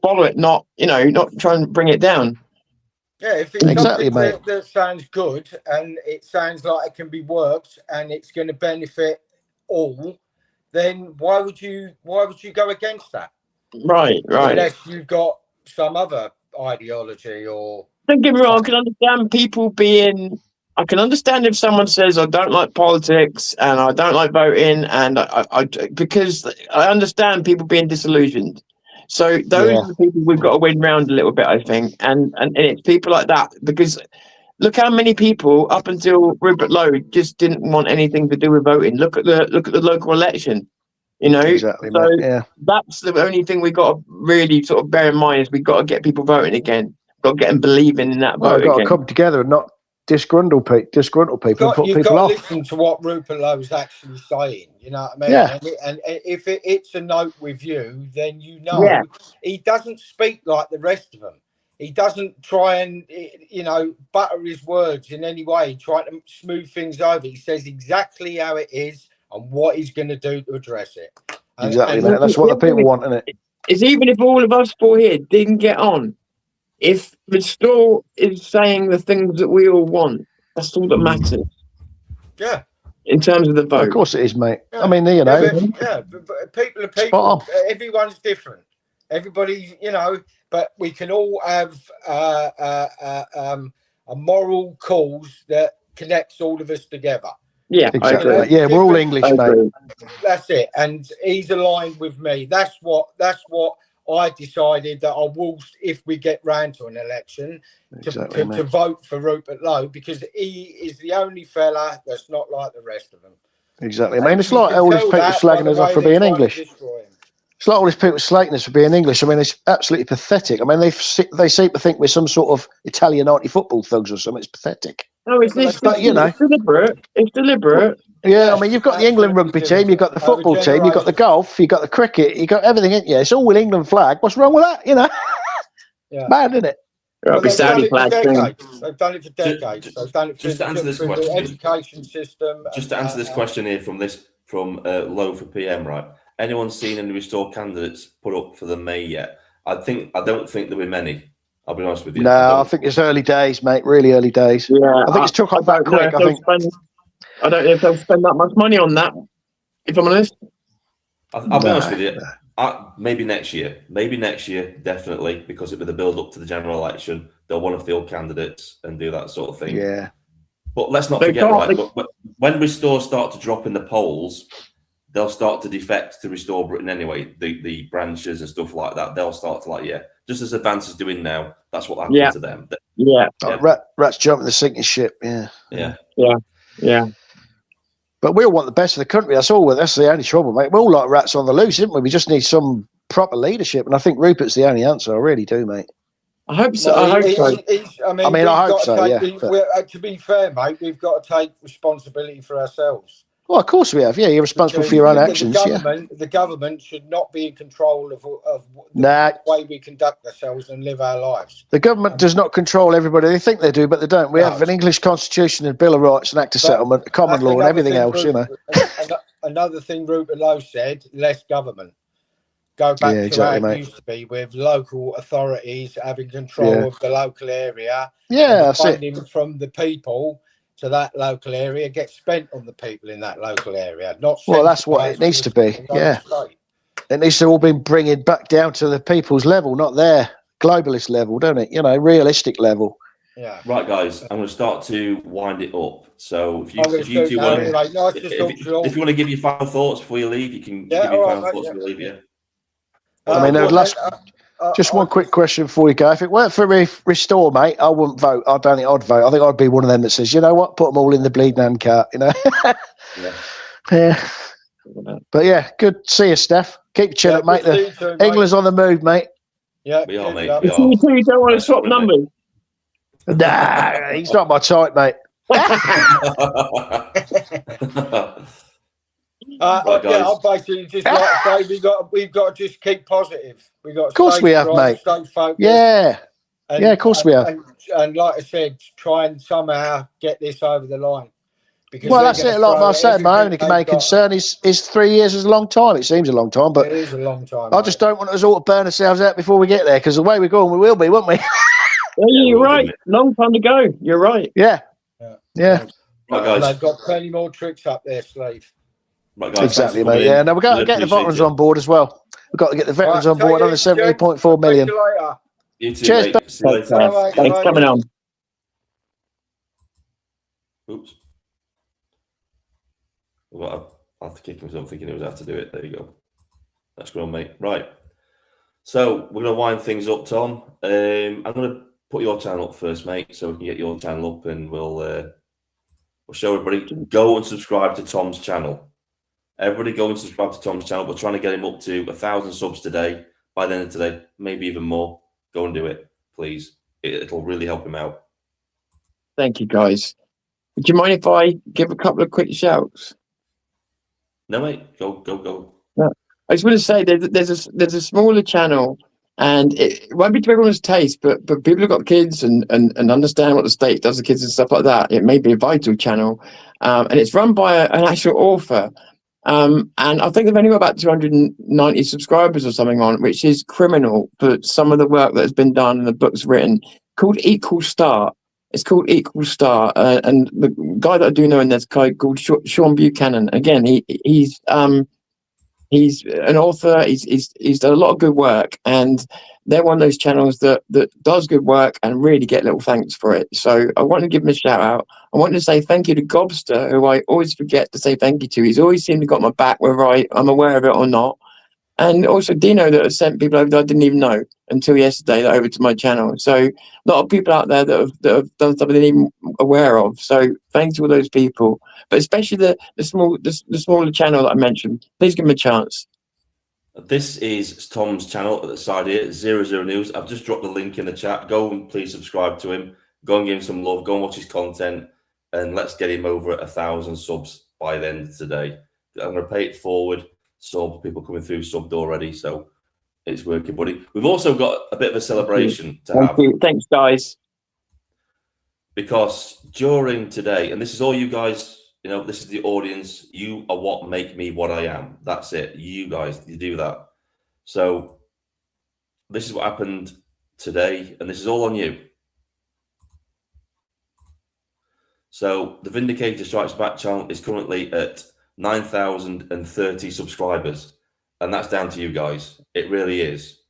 follow it, not try and bring it down. Yeah, if it's exactly, something mate. that sounds good and it sounds like it can be worked and it's going to benefit all, then why would you go against that? Right. Unless you've got some other ideology or Don't get me wrong. I can understand people being. I can understand if someone says I don't like politics and I don't like voting, and I because I understand people being disillusioned. So those are the people we've got to win round a little bit, I think, and it's people like that, because look how many people up until Rupert Lowe just didn't want anything to do with voting. Look at the local election. You know, Exactly, so mate. Yeah. that's the only thing we got to really sort of bear in mind is we got to get people voting again. Got to get them believing in that Well, vote we've got again. to come together and not disgruntle people and put You've people got off. to listen to what Rupert Lowe's actually saying. You know what I mean? Yeah. And if it's a note with you, then you know he doesn't speak like the rest of them. He doesn't try and, you know, butter his words in any way, trying to smooth things over. He says exactly how it is and what he's going to do to address it. Exactly, mate. That's what the people want, isn't it? It's even if all of us four here didn't get on, if Restore is saying the things that we all want, that's all that matters. Yeah. In terms of the vote. Well, of course it is, mate. Yeah. I mean, you know. But people are people. Everyone's different. Everybody, you know, but we can all have a moral cause that connects all of us together. Yeah, exactly. Yeah, we're all English, mate. That's it. And he's aligned with me. That's what I decided that I will, if we get round to an election, to vote for Rupert Lowe, because he is the only fella that's not like the rest of them. Exactly. I mean, it's like all these people slagging us off for being English. It's like all these people slating us for being English. I mean, it's absolutely pathetic. I mean, they seem to think we're some sort of Italianati football thugs or something. It's pathetic. No, it's deliberate. It's deliberate. Yeah, I mean, you've got the England rugby team, you've got the football team, you've got the golf, you've got the cricket, you've got everything in you. It's all with England flag. What's wrong with that? You know, mad, isn't it? They've done it for decades. They've done it for decades. They've done it just to answer this question, the education system. Just to answer this question here from Lowe for PM, right? Anyone seen any Restore candidates put up for the May yet? I don't think there'll be many. I'll be honest with you. No, I think it's early days, mate. Really early days. Yeah, I think it's took off that quick. I don't know if they'll spend that much money on that, if I'm honest. I'll be honest with you. Maybe next year. Maybe next year, definitely, because it'll be the build up to the general election. They'll want to field candidates and do that sort of thing. Yeah. But let's not forget, right? When Restore start to drop in the polls, they'll start to defect to Restore Britain anyway. The branches and stuff like that, they'll start to just as Advance is doing now. That's what happened to them. Yeah. Rats jumping the sinking ship. Yeah. Yeah. But we all want the best of the country. That's all. That's the only trouble, mate. We're all like rats on the loose, isn't we? We just need some proper leadership, and I think Rupert's the only answer. I really do, mate. I hope so. I hope so. I hope so. Yeah. To be fair, mate, we've got to take responsibility for ourselves. Well, of course we have. Yeah, you're responsible for your own actions. The government should not be in control of the way we conduct ourselves and live our lives. The government does not control everybody. They think they do, but they don't. We have an English constitution and Bill of Rights and Act of Settlement, common law and everything else, you know. Another thing Rupert Lowe said, less government. Go back to how it used to be, with local authorities having control of the local area. Yeah, that's funding from the people to that local area gets spent on the people in that local area. That's what it needs to be. Yeah, it needs to all be bringing back down to the people's level, not their globalist level, don't it? You know, realistic level. Yeah. Right, guys. I'm going to start to wind it up. So if you two want, if you want to give your final thoughts before you leave, you can give your final thoughts before you leave. Yeah. I mean, just one quick question before you go. If it weren't for Restore, mate, I wouldn't vote. I don't think I'd vote. I think I'd be one of them that says, you know what, put them all in the bleeding hand cart, you know. Yeah. But yeah, good to see you, Steph. Keep your chin up, mate. England's on the move, mate. Yeah, we are, mate. You don't want to swap numbers. Nah, he's not my type, mate. I'll basically just like to say we've got to just keep positive. Of course we have, mate. Stay focused. Yeah. Of course we have. And like I said, try and somehow get this over the line. Because that's it. Like I said, my only main concern is 3 years is a long time. It seems a long time, but it is a long time. I just don't want us all to burn ourselves out before we get there, because the way we're going, we will be, won't we? You're right. Long time to go. You're right. Yeah. Right, guys. They've got plenty more tricks up their sleeve. Right, guys, exactly, mate. Yeah, no, we've got to get the veterans on board as well. We've got to get the veterans on board on the 70.4 million. You too, Cheers, mate. See you Thanks, later. Bye, Thanks for coming on. Oops. Well, I'll have to kick myself thinking it was how to do it. There you go. That's good on, mate. Right. So we're going to wind things up, Tom. I'm going to put your channel up first, mate, so we can get your channel up, and we'll show everybody. Go and subscribe to Tom's channel. Everybody go and subscribe to Tom's channel. We're trying to get him up to 1,000 subs today. By the end of today, maybe even more. Go and do it, please. It'll really help him out. Thank you, guys. Would you mind if I give a couple of quick shouts? No, mate. Go. No. I just want to say there's a smaller channel, and it won't be to everyone's taste, but people who've got kids and understand what the state does to kids and stuff like that, it may be a vital channel. And it's run by an actual author. And I think they've only got about 290 subscribers or something on it, which is criminal for some of the work that has been done and the books written, called Equal Start. It's called Equal Start. And the guy that I do know in there's a guy called Sean Buchanan. Again, he's an author. He's done a lot of good work, and they're one of those channels that does good work and really get little thanks for it. So I want to give him a shout out. I want to say thank you to Gobster, who I always forget to say thank you to. He's always seemed to got my back, whether I'm aware of it or not. And also Dino, that has sent people over that I didn't even know until yesterday over to my channel. So a lot of people out there that have done stuff I didn't even aware of. So thanks to all those people, but especially the smaller channel that I mentioned. Please give him a chance. This is Tom's channel at the side here, 00 News. I've just dropped the link in the chat. Go and please subscribe to him. Go and give him some love. Go and watch his content, and let's get him over 1,000 subs by the end of today. I'm going to pay it forward. People coming through subbed already, so it's working, buddy. We've also got a bit of a celebration to have. Thanks, guys. Because during today, and this is all you guys, this is the audience. You are what make me what I am. That's it. You guys, you do that. So this is what happened today, and this is all on you. So the Vindicator Strikes Back channel is currently at 9,030 subscribers, and that's down to you guys. It really is.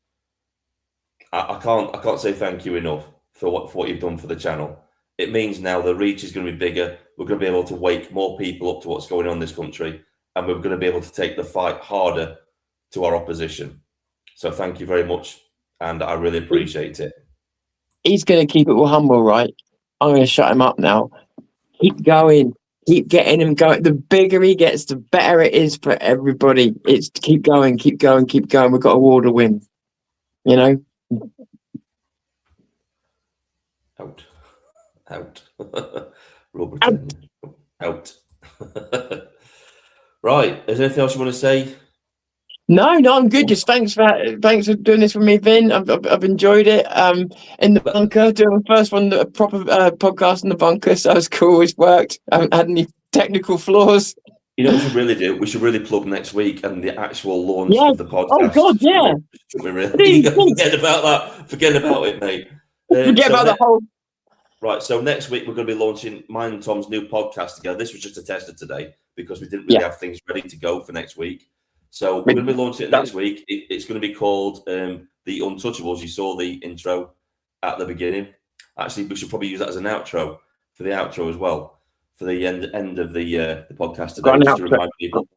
I can't say thank you enough for what you've done for the channel. It means now the reach is going to be bigger. We're going to be able to wake more people up to what's going on in this country, and we're going to be able to take the fight harder to our opposition. So thank you very much, and I really appreciate it. He's going to keep it all humble, right? I'm going to shut him up now. Keep going. Keep getting him going. The bigger he gets, the better it is for everybody. It's keep going, keep going, keep going. We've got a war to win. Out. Rubber out. Right. Is there anything else you want to say? No, I'm good. Just thanks for doing this with me, Vin. I've enjoyed it. In the bunker, doing the first one, a proper podcast in the bunker. So that was cool. It's worked. I haven't had any technical flaws. You know what we should really do? We should really plug next week and the actual launch of the podcast. Oh God, yeah. Should we really forget about that? Forget about it, mate. Forget about the whole. Right. So next week we're going to be launching mine and Tom's new podcast together. This was just a tester today because we didn't really have things ready to go for next week. So we're going to be launching it next week. It's going to be called The Untouchables. You saw the intro at the beginning. Actually, we should probably use that as an outro for the outro as well, for the end of the podcast today. Just to remind people.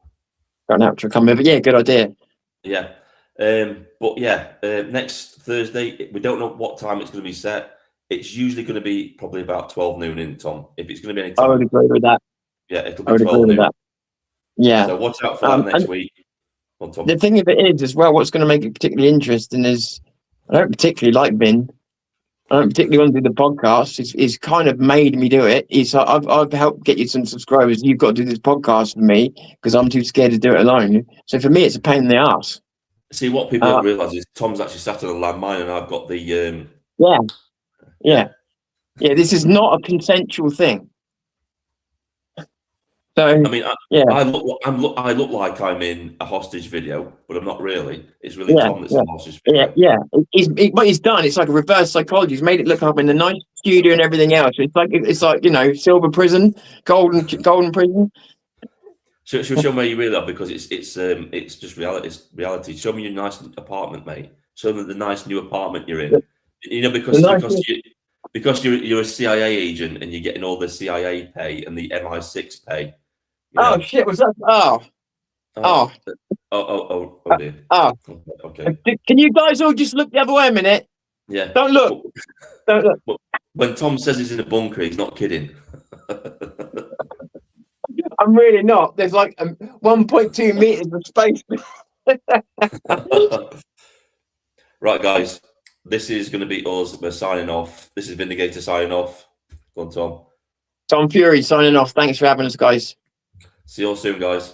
Got an outro coming, but yeah, good idea. Yeah. Next Thursday, we don't know what time it's going to be set. It's usually going to be probably about 12 noon in, Tom. If it's going to be any time. I would agree with that. Yeah, it'll be 12 noon. That. Yeah. So watch out for that next week. The thing of it is, as well, what's going to make it particularly interesting is I don't particularly like Vin. I don't particularly want to do the podcast. It's kind of made me do it. I've helped get you some subscribers. You've got to do this podcast for me because I'm too scared to do it alone. So for me, it's a pain in the ass. See, what people don't realise is Tom's actually sat on a landmine and I've got the... Yeah, this is not a consensual thing. So, I mean, I look like I'm in a hostage video, but I'm not really. It's really Tom that's in a hostage video. What he's done, it's like a reverse psychology. He's made it look like I'm in the nice studio and everything else. It's like silver prison, golden prison. Show me where you really are because it's just reality. It's reality. Show me your nice apartment, mate. Show me the nice new apartment you're in. You know, because The you're a CIA agent and you're getting all the CIA pay and the MI6 pay. You Oh know? shit! Was that? Oh dear. Okay. Can you guys all just look the other way a minute? Yeah. Don't look. Don't look. When Tom says he's in a bunker, he's not kidding. I'm really not. There's like 1.2 meters of space. Right, guys. This is going to be us. We're signing off. This is Vindicator signing off. Go on, Tom. Tom Fury signing off. Thanks for having us, guys. See you all soon, guys.